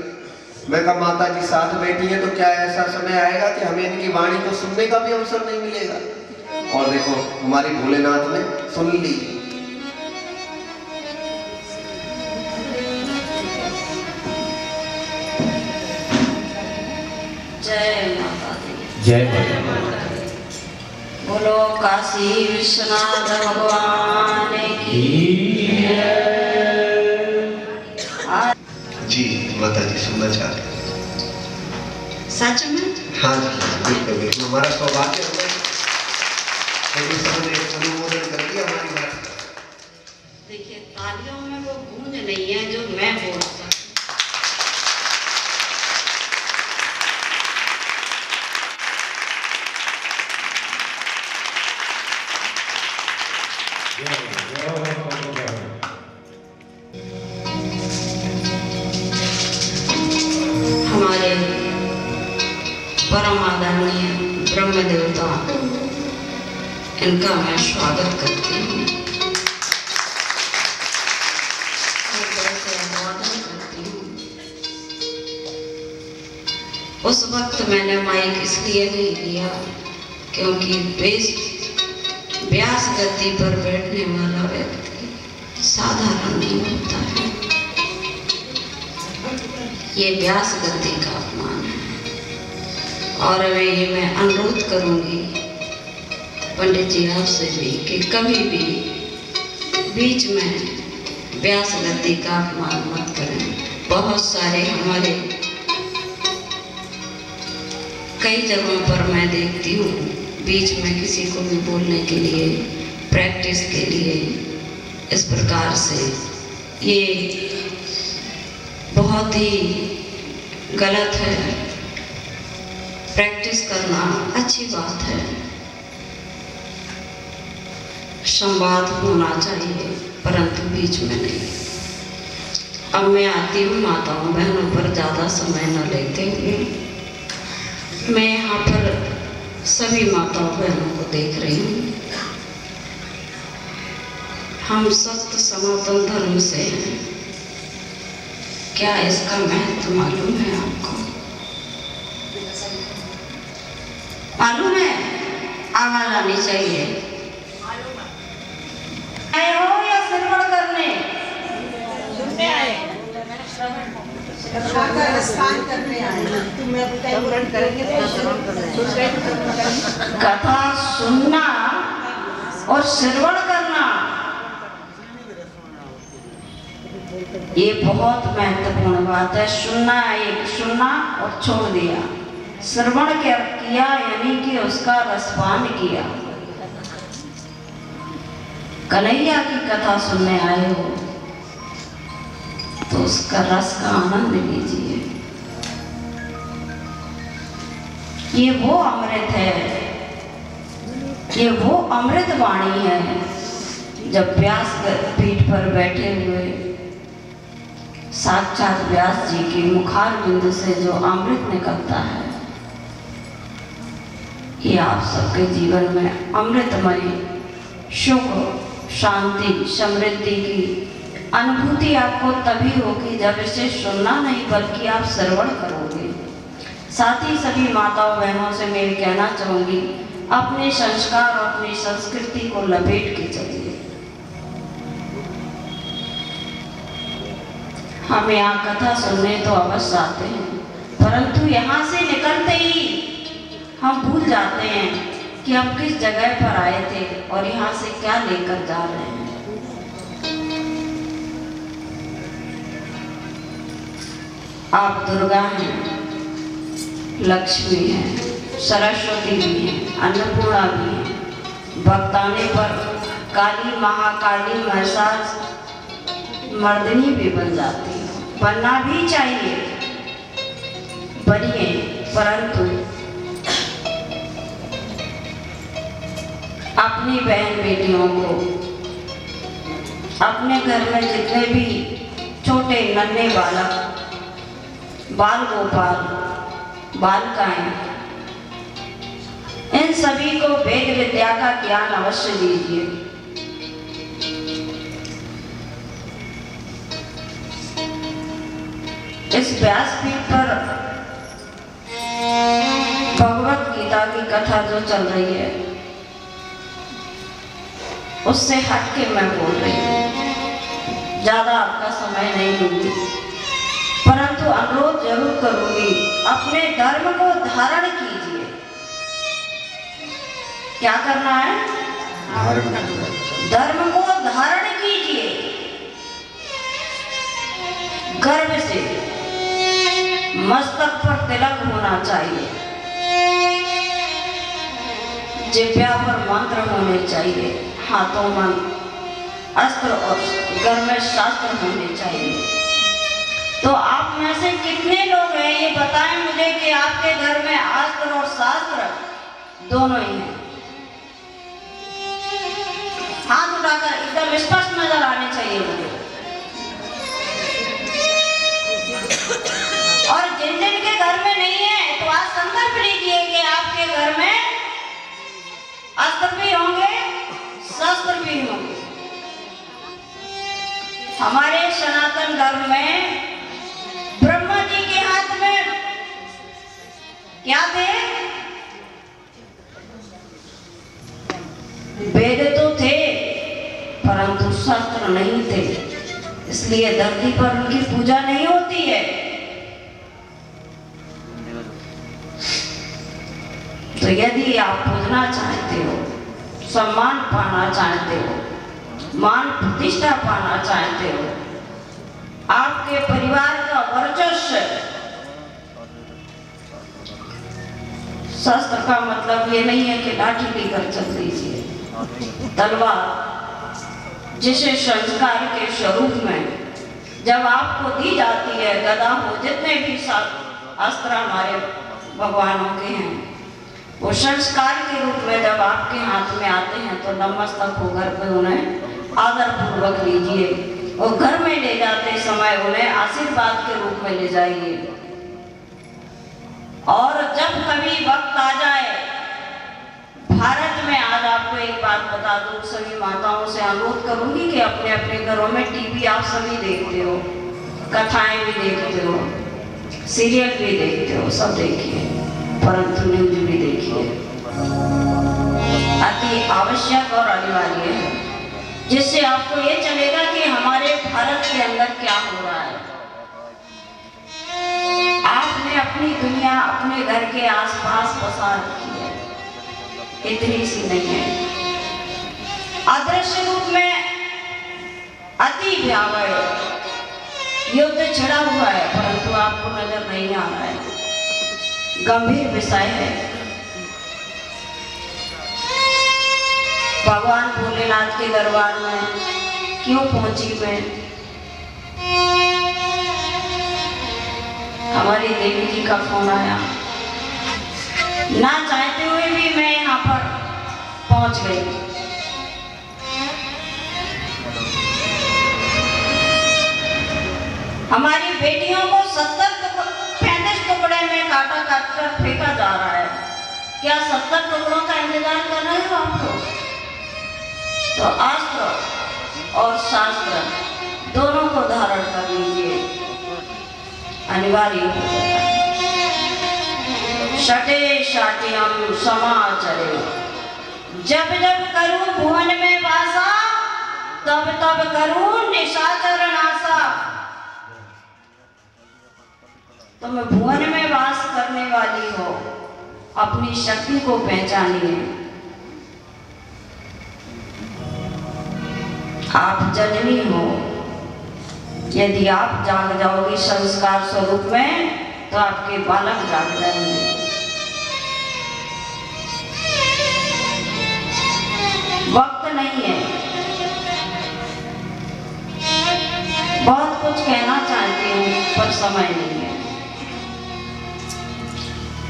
मैं कहा माता जी साथ बैठी है, तो क्या ऐसा समय आएगा कि हमें इनकी वाणी को सुनने का भी अवसर नहीं मिलेगा? और देखो हमारी भोलेनाथ ने सुन ली। जय माता दी। जय माता दी। बोलो काशी विश्वनाथ भगवान की। जी माता जी सुनना चाहते हैं। सच में? हाँ जी बिल्कुल बिल्कुल, हमारा सौभाग्य है कि सबने अनुमोदन कर दिया हमारी बात। देखिए तालियों में वो गूंज नहीं है जो मैं बोल सकती। हमारे परम आदरणीय ब्रह्म देवता, इनका मैं स्वागत करती हूँ, अभिवादन करती हूँ। उस वक्त मैंने माइक इसलिए नहीं लिया क्योंकि व्यास गद्दी पर बैठने वाला व्यक्ति साधारण नहीं होता है। ये व्यास गद्दी का अपमान है। और ये मैं अनुरोध करूंगी पंडित जी आपसे भी कि कभी भी बीच में व्यास गद्दी का अपमान मत करें। बहुत सारे हमारे कई जगहों पर मैं देखती हूँ बीच में किसी को भी बोलने के लिए, प्रैक्टिस के लिए इस प्रकार से, ये बहुत ही गलत है। प्रैक्टिस करना अच्छी बात है, संवाद होना चाहिए, परंतु बीच में नहीं। अब मैं आती हूँ माताओं बहनों पर ज़्यादा समय न लेते हुए। मैं यहाँ पर सभी माताओं बहनों को देख रही हूँ। हम सख्त सनातन धर्म से हैं। क्या इसका महत्व मालूम है आपको? मालूम है? आवाज आनी चाहिए। आए हो या श्रवण करने? सुनने आए, स्नान करने आए। कथा सुनना और श्रवण करना ये बहुत महत्वपूर्ण बात है। सुनना एक सुनना और छोड़ दिया, श्रवण किया यानी कि उसका रसपान किया। कन्हैया की कथा सुनने आए हो तो उसका रस का आनंद लीजिए। ये वो अमृत है, ये वो अमृत वाणी है। जब व्यास पीठ पर बैठे हुए साक्षात व्यास जी के मुखार बिंदु से जो अमृत निकलता है, ये आप सबके जीवन में अमृतमय सुख, शांति, समृद्धि की अनुभूति आपको तभी होगी जब इसे सुनना नहीं बल्कि आप श्रवण करोगे। साथ ही सभी माताओं बहनों से मैं कहना चाहूँगी, अपने संस्कार और अपनी संस्कृति को लपेट के चलिए। हम यहाँ कथा सुनने तो अवश्य आते हैं, परंतु यहाँ से निकलते ही हम भूल जाते हैं कि हम किस जगह पर आए थे और यहाँ से क्या लेकर जा रहे हैं। आप दुर्गा हैं, लक्ष्मी हैं, सरस्वती भी हैं, अन्नपूर्णा भी हैं। वक्त आने पर काली, महाकाली, महिषास मर्दिनी भी बन जाती है। बनना भी चाहिए, बनिए, परंतु अपनी बहन बेटियों को, अपने घर में जितने भी छोटे नन्हे बालक, बाल गोपाल, बालिकाएं, इन सभी को वेद विद्या का ज्ञान अवश्य दीजिए। इस व्यासपीठ पर जो चल रही है उससे हट के मैं बोल रही हूँ। ज्यादा आपका समय नहीं लूंगी, परंतु अनुरोध जरूर करूंगी, अपने धर्म को धारण कीजिए। क्या करना है? धर्म को धारण कीजिए गर्व से। मस्तक पर तिलक होना चाहिए, जिह्वा पर मंत्र होने चाहिए, हाथों में अस्त्र और घर में शास्त्र होने चाहिए। तो आप में से कितने लोग हैं ये बताएं मुझे कि आपके घर में अस्त्र और शास्त्र दोनों ही हैं? हाथ उठाकर एकदम स्पष्ट नजर आने चाहिए मुझे। और जिन जिन के घर में नहीं है तो आज संकल्प लीजिए कि आपके घर में अस्त्र भी होंगे, शस्त्र भी होंगे। हमारे सनातन धर्म में ब्रह्मा जी के हाथ में क्या थे? वेद तो थे परंतु शस्त्र नहीं थे, इसलिए धरती पर उनकी पूजा नहीं होती है। तो यदि आप पूजना चाहते हो, सम्मान पाना चाहते हो, मान प्रतिष्ठा पाना चाहते हो, आपके परिवार का वर्चस्व, शस्त्र का मतलब ये नहीं है कि लाठी लेकर चल दीजिए। तलवार जिसे संस्कार के स्वरूप में जब आपको दी जाती है, गदा हो, जितने भी अस्त्र हमारे भगवानों के हैं, वो संस्कार के रूप में जब आपके हाथ में आते हैं तो नमस्तक होकर के उन्हें आदर पूर्वक लीजिए और घर में ले जाते समय उन्हें आशीर्वाद के रूप में ले जाइए। और जब कभी वक्त आ जाए, भारत में आज आपको एक बात बता दूं, सभी माताओं से अनुरोध करूंगी कि अपने अपने घरों में टीवी आप सभी देखते हो, कथाएं भी देखते हो, सीरियल भी देखते हो, सब देखिए, परंतु न्यूज भी देखिए। अति आवश्यक और अनिवार्य है, जिससे आपको ये चलेगा कि हमारे भारत के अंदर क्या हो रहा है। आपने अपनी दुनिया अपने घर के आसपास बसा रखी है, इतनी सी नहीं है। अदृश्य रूप में अति भयावह युद्ध छिड़ा हुआ है, परंतु आपको नजर नहीं आ रहा है। गंभीर विषय है। भगवान भोलेनाथ के दरबार में क्यों पहुंची मैं? हमारी देवी जी का फोन आया, ना चाहते हुए भी मैं यहाँ पर पहुंच गई। हमारी बेटियों को 70-35 टुकड़े में काटा काटकर फेंका जा रहा है। क्या 70 टुकड़ों का इंतजार कर रहे हो आप लोग? तो अस्त्र और शास्त्र दोनों को धारण कर लीजिए, अनिवार्य हो जाता है। शटे शाट्यम समाचरे, जब जब करूं भुवन में वासा, तब तब करूं निशाचर नासा। तुम भुवन में वास करने वाली हो, अपनी शक्ति को पहचानिए। आप जननी हो, यदि आप जाग जाओगी संस्कार स्वरूप में तो आपके बालक जाग जाएंगे। वक्त नहीं है, बहुत कुछ कहना चाहती हूँ पर समय नहीं है।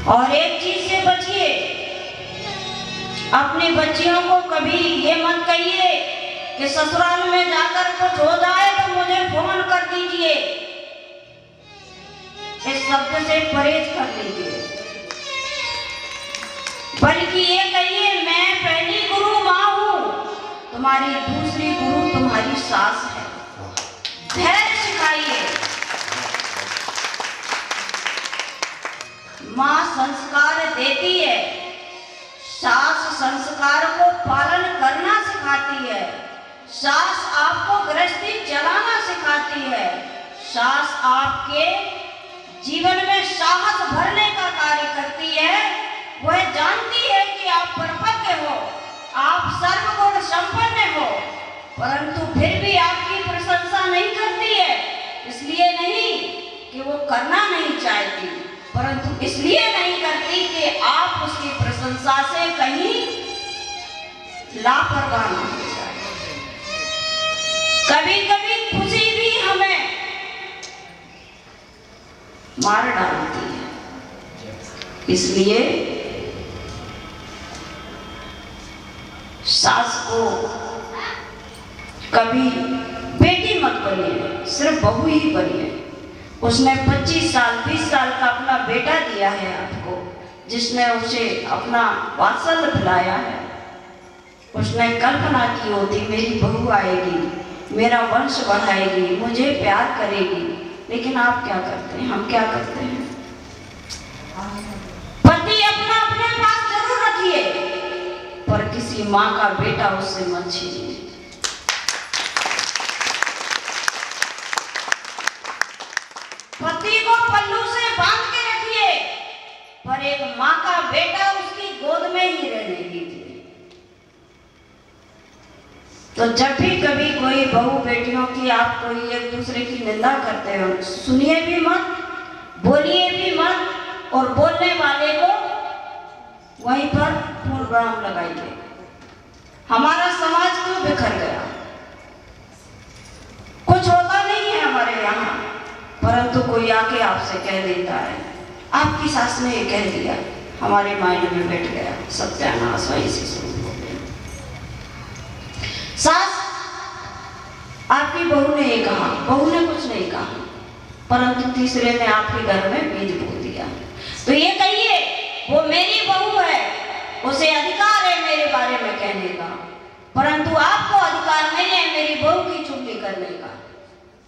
और एक चीज से बचिए, अपनी बच्चियों को कभी ये मत कहिए कि ससुराल में जाकर कुछ हो जाए तो मुझे फोन कर दीजिए। इस शब्द से परहेज कर लीजिए, बल्कि ये कहिए मैं पहली गुरु माँ हूँ, तुम्हारी दूसरी गुरु तुम्हारी सास है। धैर्य सिखाइए। माँ संस्कार देती है, सास संस्कार को पालन करना सिखाती है, सास आपको गृहस्थी चलाना सिखाती है, सास आपके जीवन में साहस भरने का कार्य करती है। वह जानती है कि आप परिपक्व हो, आप सर्वगुण संपन्न हो, परंतु फिर भी आपकी प्रशंसा नहीं करती है। इसलिए नहीं कि वो करना नहीं चाहती, परंतु इसलिए नहीं करती कि आप उसकी प्रशंसा से कहीं लापरवाह न हो जाए। कभी कभी खुशी भी हमें मार डालती है। इसलिए सास को कभी बेटी मत बनिए, सिर्फ बहू ही बनिए। उसने 25 साल 20 साल का अपना बेटा दिया है आपको, जिसने उसे अपना वात्सल्य खिलाया है। उसने कल्पना की होती मेरी बहू आएगी, मेरा वंश बढ़ाएगी, मुझे प्यार करेगी, लेकिन आप क्या करते हैं, हम क्या करते हैं? पति अपना अपने पास जरूर रखिए, पर किसी माँ का बेटा उससे मत छीनिए। पति को पल्लू से बांध के रखिए, पर एक माँ का बेटा उसकी गोद में ही रहने दीजिए। तो जब भी कभी कोई बहू बेटियों की आप कोई एक दूसरे की निंदा करते हो, सुनिए भी मत, बोलिए भी मत, और बोलने वाले को वहीं पर पूर्ण विराम लगाइए। हमारा समाज क्यों बिखर गया? कुछ होता नहीं है हमारे यहाँ, परंतु कोई आके आपसे कह देता है, आपकी सास ने ये कह दिया, हमारे माइंड में बैठ गया, सत्यानाश वहीं से शुरू हो गया। सास आपकी बहू ने ये कहा, बहू ने कुछ नहीं कहा, परंतु तीसरे ने आपके घर में बीज बो दिया। तो ये कहिए वो मेरी बहू है, उसे अधिकार है मेरे बारे में कहने का, परंतु आपको अधिकार नहीं है मेरी बहू की चुगली करने का।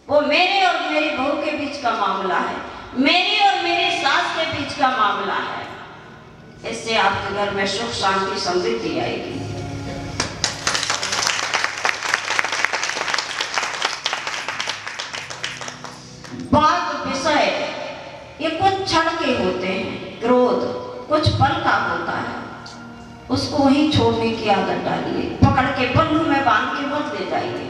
वो मेरे और मेरी बहू के बीच का मामला है, मेरी और मेरी सास के बीच का मामला है। इससे आपके घर में सुख शांति समृद्धि आएगी। बात विषय ये कुछ क्षण के होते हैं, क्रोध कुछ पल का होता है, उसको वहीं छोड़ने की आदत डालिए। पकड़ के पल्लू में बांध के मत ले जाइए।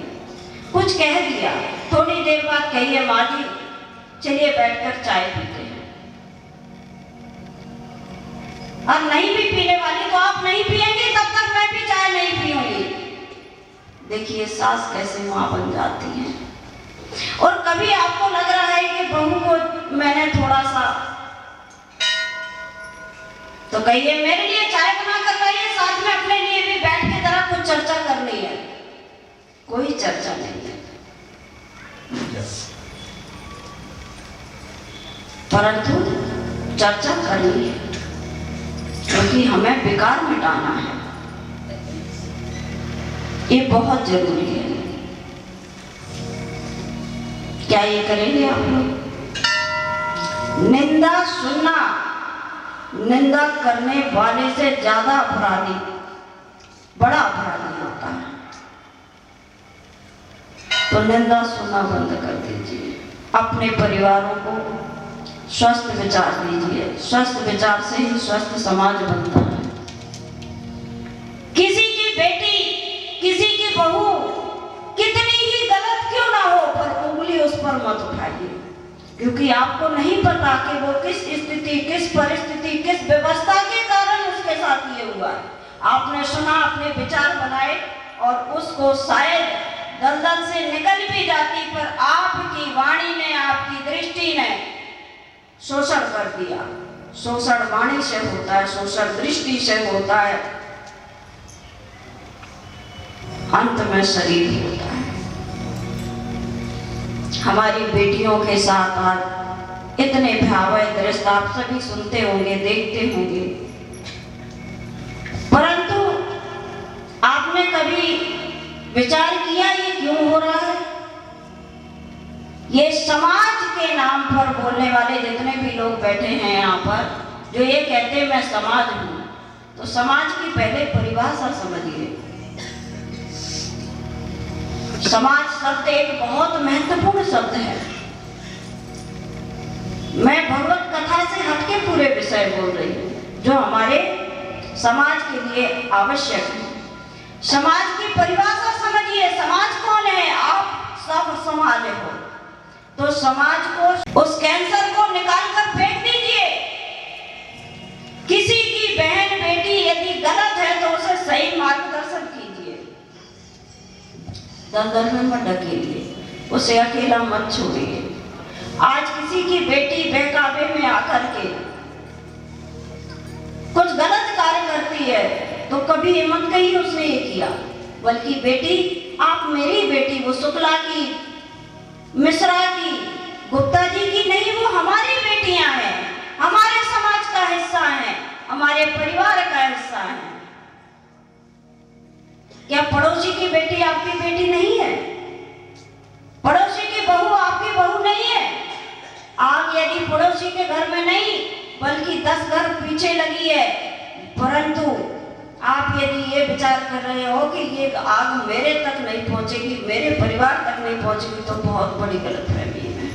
कुछ कह दिया, थोड़ी देर बाद कहिए माँ जी चलिए बैठकर चाय पीते हैं, और नहीं भी पीने वाली तो आप नहीं पिएंगे तब तक मैं भी चाय नहीं पीऊंगी। देखिए सास कैसे माँ बन जाती है। और कभी आपको लग रहा है कि बहू को मैंने थोड़ा सा, तो कहिए मेरे लिए चाय बना कर लाइए, साथ में अपने लिए भी बैठ के जरा कुछ चर्चा करनी है। कोई चर्चा नहीं है, परंतु चर्चा करनी है, क्योंकि हमें बेकार मिटाना है। ये बहुत जरूरी है। क्या ये करेंगे आप लोग? निंदा सुनना निंदा करने वाले से ज्यादा अपराधी बड़ा अपराधी होता है। तो निंदा सुनना बंद कर दीजिए। अपने परिवारों को स्वस्थ विचार दीजिए। स्वस्थ विचार से ही स्वस्थ समाज बनता है। किसी की बेटी, किसी की बहू कितनी ही गलत क्यों ना हो, पर उंगली उस पर मत उठाइए, क्योंकि आपको नहीं पता कि वो किस स्थिति, किस परिस्थिति, किस व्यवस्था के कारण उसके साथ ये हुआ। आपने सुना, अपने विचार बनाए और उसको शायद दलदल से निकल भी जाती, पर आपकी वाणी ने, आपकी दृष्टि ने शोषण कर दिया। शोषण वाणी से होता है, शोषण दृष्टि से होता है, अंत में शरीर होता है। हमारी बेटियों के साथ आज इतने भयावह दृश्य आप सभी सुनते होंगे, देखते होंगे, परंतु आपने कभी विचार किया ये क्यों हो रहा है? ये समाज के नाम पर बोलने वाले जितने भी लोग बैठे हैं यहाँ पर, जो ये कहते हैं मैं समाज हूँ, तो समाज की पहले परिभाषा समझिए। समाज शब्द एक बहुत महत्वपूर्ण शब्द है। मैं भगवत कथा से हटके पूरे विषय बोल रही हूँ जो हमारे समाज के लिए आवश्यक है। समाज की परिभाषा समझिए। समाज कौन है? आप सब समाज हो। तो समाज को, उस कैंसर को निकाल कर फेंक दीजिए। किसी की बहन बेटी यदि गलत है तो उसे सही मार्गदर्शन कीजिए, दलदल में मत ढकेलिए, उसे अकेला मत छोड़िए। आज किसी की बेटी बहकावे में आकर के कुछ गलत कार्य करती है तो कभी ये मत कहिए उसने ये किया, बल्कि बेटी आप मेरी बेटी, वो शुक्ला की, मिश्रा की, गुप्ता जी की नहीं, वो हमारी बेटियां हैं, हमारे समाज का हिस्सा हैं, हमारे परिवार का हिस्सा हैं। क्या पड़ोसी की बेटी आपकी बेटी नहीं है? पड़ोसी की बहू आपकी बहू नहीं है? आग यदि पड़ोसी के घर में नहीं बल्कि 10 घर पीछे लगी है, परंतु आप यदि ये विचार कर रहे हो कि ये आग मेरे तक नहीं पहुंचेगी, मेरे परिवार तक नहीं पहुंचेगी, तो बहुत बड़ी गलतफहमी है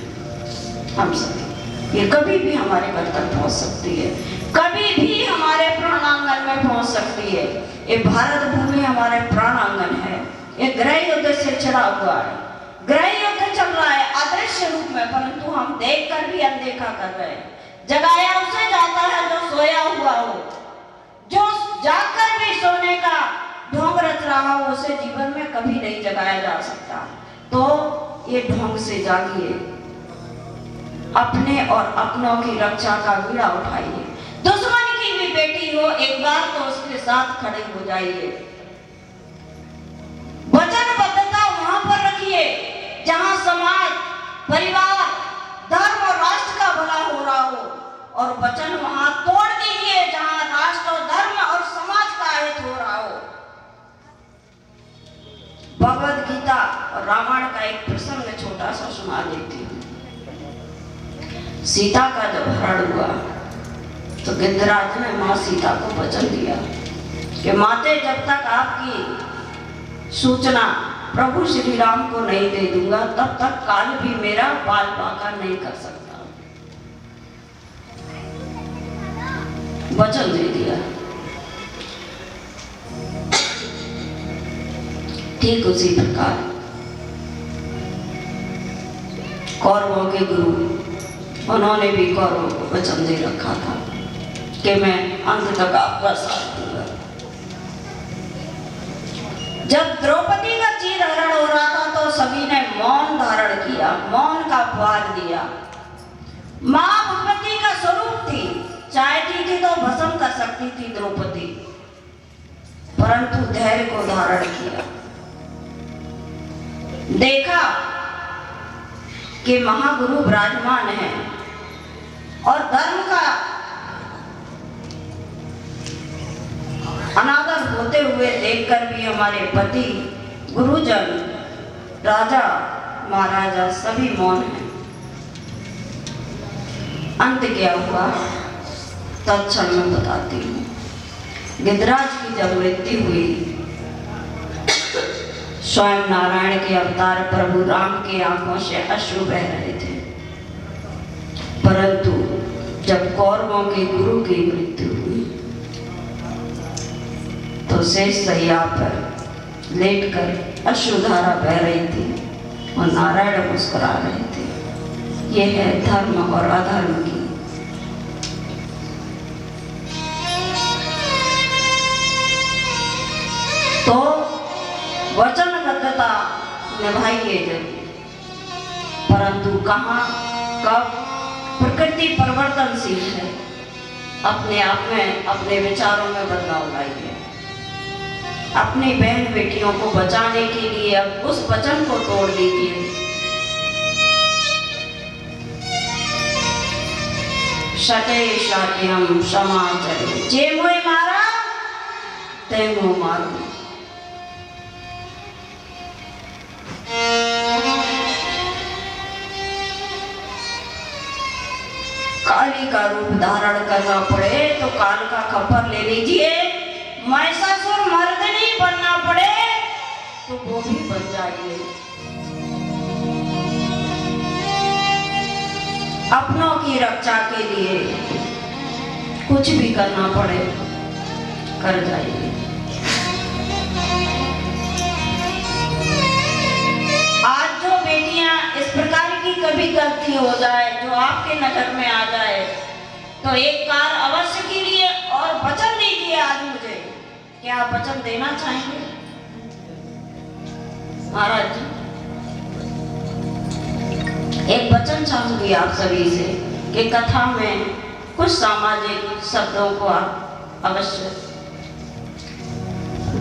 हम सब। ये कभी भी हमारे घर तक पहुंच सकती है, कभी भी हमारे प्राणांगन में पहुंच सकती है। ये भारत भूमि हमारे प्राणांगन है। ये गृह युद्ध से छिड़ा हुआ है, गृह युद्ध चल रहा है अदृश्य रूप में, परंतु हम देखकर भी अनदेखा कर रहे हैं। जगाया उसे जाता है जो सोया हुआ हो, जो जाकर भी सोने का ढोंग रच रहा हो उसे जीवन में कभी नहीं जगाया जा सकता। तो ये ढोंग से जागिए, अपने और अपनों की रक्षा का बीड़ा उठाइए। दुश्मन की भी बेटी हो एक बार तो उसके साथ खड़े हो जाइए। वचनबद्धता वहां पर रखिए जहां समाज, परिवार, धर्म और राष्ट्र का भला हो रहा हो, और वचन वहां तोड़ दीजिए जहां राष्ट्र और धर्म और समाज का हित हो रहा हो। भगवद गीता और रामायण का एक प्रसंग छोटा सा सुना देती हूँ। सीता का जब हरण हुआ तो गिद्धराज ने माँ सीता को वचन दिया कि माते जब तक आपकी सूचना प्रभु श्री राम को नहीं दे दूंगा तब तक काल भी मेरा बाल बांका नहीं कर सकता। वचन दे दिया। ठीक उसी प्रकार कौरवों के गुरु, उन्होंने भी कौरवों को वचन दे रखा था कि मैं अंत तक आपका साथ दूंगा। जब द्रौपदी का चीरहरण हो रहा था तो सभी ने मौन धारण किया, मौन का उपहार दिया। मां भगवती का स्वरूप थी, चाहती थी तो भस्म कर सकती थी द्रौपदी, परंतु धैर्य को धारण किया। देखा कि महागुरु विराजमान है और धर्म का अनादर होते हुए देखकर भी हमारे पति, गुरुजन, राजा, महाराजा सभी मौन हैं। अंत क्या हुआ तत्क्षण में बताती हूँ। गिद्धराज की जब मृत्यु हुई, स्वयं नारायण के अवतार प्रभु राम के आंखों से अश्रु बह रहे थे, परंतु जब कौरवों के गुरु की मृत्यु हुई तो शेष सैया पर लेटकर अश्रुधारा बह रही थी और नारायण मुस्कुरा रहे थे। यह है धर्म और अधर्म की। तो वचनबद्धता निभाइए जरूर, परंतु कहाँ कब? प्रकृति परिवर्तनशील है, अपने आप में, अपने विचारों में बदलाव लाइए। अपनी बहन बेटियों को बचाने के लिए अब उस वचन को तोड़ दीजिए। शटे शाट्यम समाचरे, जे मोए मारा ते मो मारू। काली का रूप धारण करना पड़े तो काल का खप्पर ले लीजिए, महिषासुर मर्दनी बनना पड़े तो वो भी बन जाइए। अपनों की रक्षा के लिए कुछ भी करना पड़े कर जाइए। आज जो बेटियां इस प्रकार की कभी गलती हो जाए जो आपके नजर में आ जाए तो एक कार अवश्य कीजिए और वचन दीजिए आज मुझे। क्या आप वचन देना चाहेंगे महाराज जी? एक वचन चाहूंगी आप सभी से कि कथा में कुछ सामाजिक शब्दों को आप अवश्य।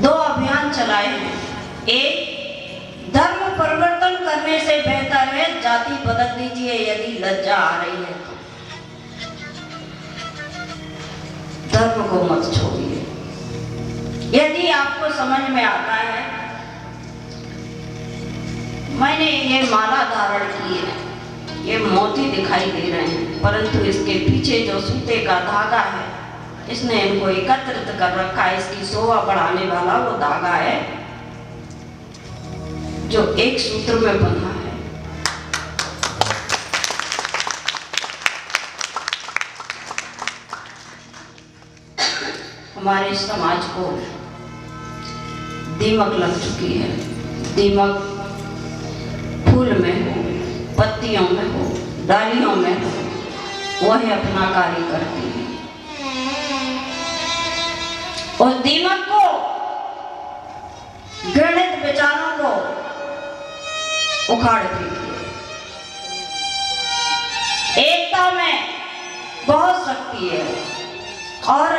2 अभियान चलाए हैं। एक, धर्म परिवर्तन करने से बेहतर है जाति बदल दीजिए यदि लज्जा आ रही है तो। धर्म को मत छोड़िए। यदि आपको समझ में आता है, मैंने ये माला धारण की है, ये मोती दिखाई दे रहे हैं, परंतु इसके पीछे जो सूते का धागा है इसने इनको एकत्रित कर रखा है। इसकी शोभा बढ़ाने वाला वो धागा है जो एक सूत्र में बंधा है। हमारे समाज को दीमक लग चुकी है। दीमक फूल में हो, पत्तियों में हो, डालियों में हो, वह अपना कार्य करती है। उस दीमक को, घृणित विचारों को उखाड़ फेंकिए। एकता में बहुत शक्ति है। और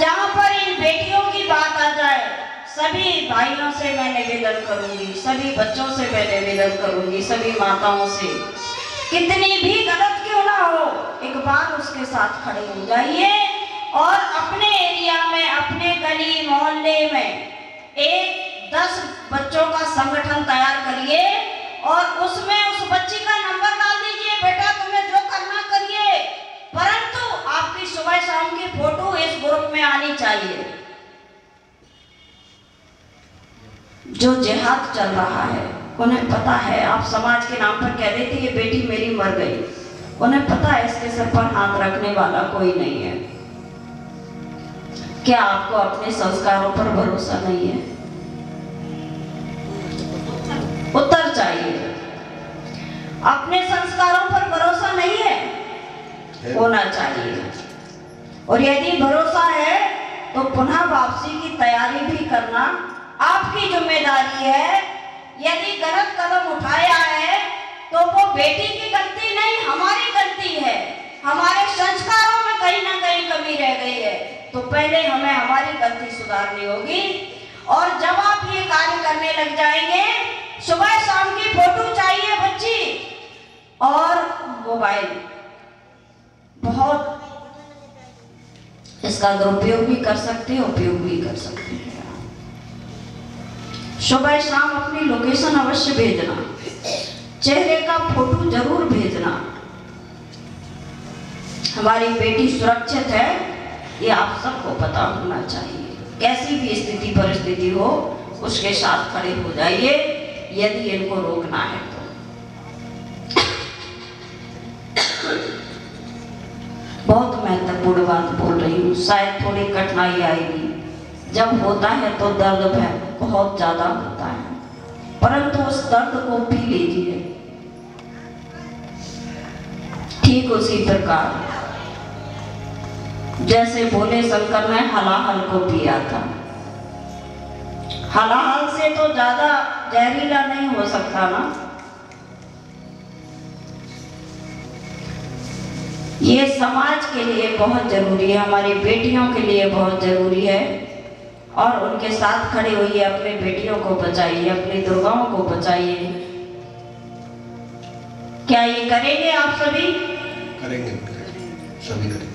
जहां पर इन बेटियों की बात आ जाए, सभी भाइयों से मैं निवेदन करूंगी, सभी बच्चों से मैं निवेदन करूंगी, सभी माताओं से, कितनी भी गलत क्यों ना हो, एक बार उसके साथ खड़े हो जाइए और अपने एरिया में, अपने गली मोहल्ले में 10 बच्चों का संगठन तैयार करिए और उसमें उस बच्ची का नंबर डाल दीजिए, बेटा तुम्हें जो करना करिए, परंतु आपकी सुबह शाम की फोटो इस ग्रुप में आनी चाहिए। जो जिहाद चल रहा है उन्हें पता है, आप समाज के नाम पर कह देते ये बेटी मेरी मर गई, उन्हें पता है इसके सर पर हाथ रखने वाला कोई नहीं है। क्या आपको अपने संस्कारों पर भरोसा नहीं है? उत्तर चाहिए। अपने संस्कारों पर भरोसा नहीं है, होना चाहिए। और यदि भरोसा है तो पुनः वापसी की तैयारी भी करना आपकी जिम्मेदारी है। यदि गलत कदम उठाया है तो वो बेटी की गलती नहीं, हमारी गलती है। हमारे संस्कारों में कहीं ना कहीं कमी रह गई है, तो पहले हमें हमारी गलती सुधारनी होगी। और जब आप ये कार्य करने लग जाएंगे, सुबह शाम की फोटो चाहिए बच्ची और मोबाइल, बहुत इसका दुरुपयोग भी कर सकते हैं, उपयोग भी कर सकते हैं। सुबह शाम अपनी लोकेशन अवश्य भेजना, चेहरे का फोटो जरूर भेजना। हमारी बेटी सुरक्षित है ये आप सबको पता होना चाहिए। कैसी भी स्थिति परिस्थिति हो उसके साथ खड़े हो जाइए यदि इनको रोकना है तो। बहुत महत्वपूर्ण बात बोल रही हूँ, शायद थोड़ी कठिनाई आएगी। जब होता है तो दर्द बहुत ज्यादा होता है, परंतु उस दर्द को पी लीजिए। ठीक उसी प्रकार जैसे भोले शंकर ने हलाहल को पिया था। हलाहल से तो ज्यादा जहरीला नहीं हो सकता ना। ये समाज के लिए बहुत जरूरी है, हमारी बेटियों के लिए बहुत जरूरी है। और उनके साथ खड़े होइए, अपने बेटियों को बचाइए, अपनी दुर्गाओं को बचाइए। क्या ये करेंगे आप सभी? करेंगे, सभी करेंगे।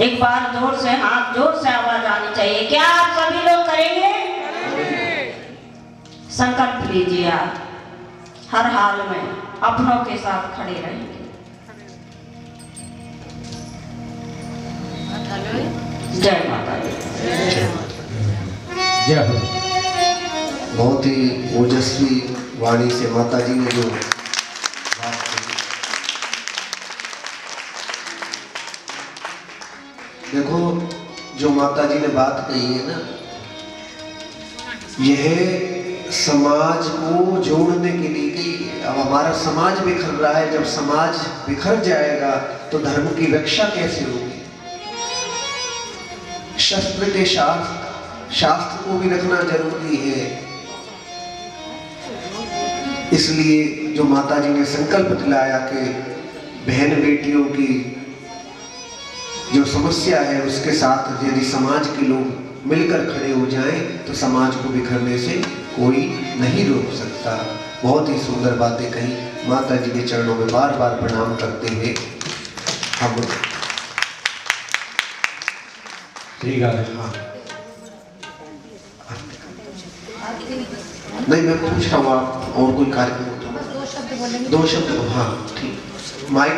एक बार जोर से, हाथ जोर से आवाज आनी चाहिए। क्या आप सभी लोग करेंगे? संकल्प लीजिए, आप हर हाल में अपनों के साथ खड़े रहेंगे। जय माता दी। जय हो। बहुत ही ओजस्वी वाणी से माता जी ने जो बात कही। देखो, जो माता जी ने बात कही है ना, यह समाज को जोड़ने के लिए कही है। अब हमारा समाज बिखर रहा है, जब समाज बिखर जाएगा तो धर्म की रक्षा कैसे होगी? शस्त्र के शास्त्र को भी रखना जरूरी है। इसलिए जो माता जी ने संकल्प दिलाया कि बहन बेटियों की जो समस्या है उसके साथ यदि समाज के लोग मिलकर खड़े हो जाएं तो समाज को बिखरने से कोई नहीं रोक सकता। बहुत ही सुंदर बातें कही। माता जी के चरणों में बार बार प्रणाम करते हुए हम ठीक है। हाँ, नहीं मैं पूछ रहा हूँ, आप और कोई कार्यक्रम हो तो 2 शब्द। हाँ ठीक। माइक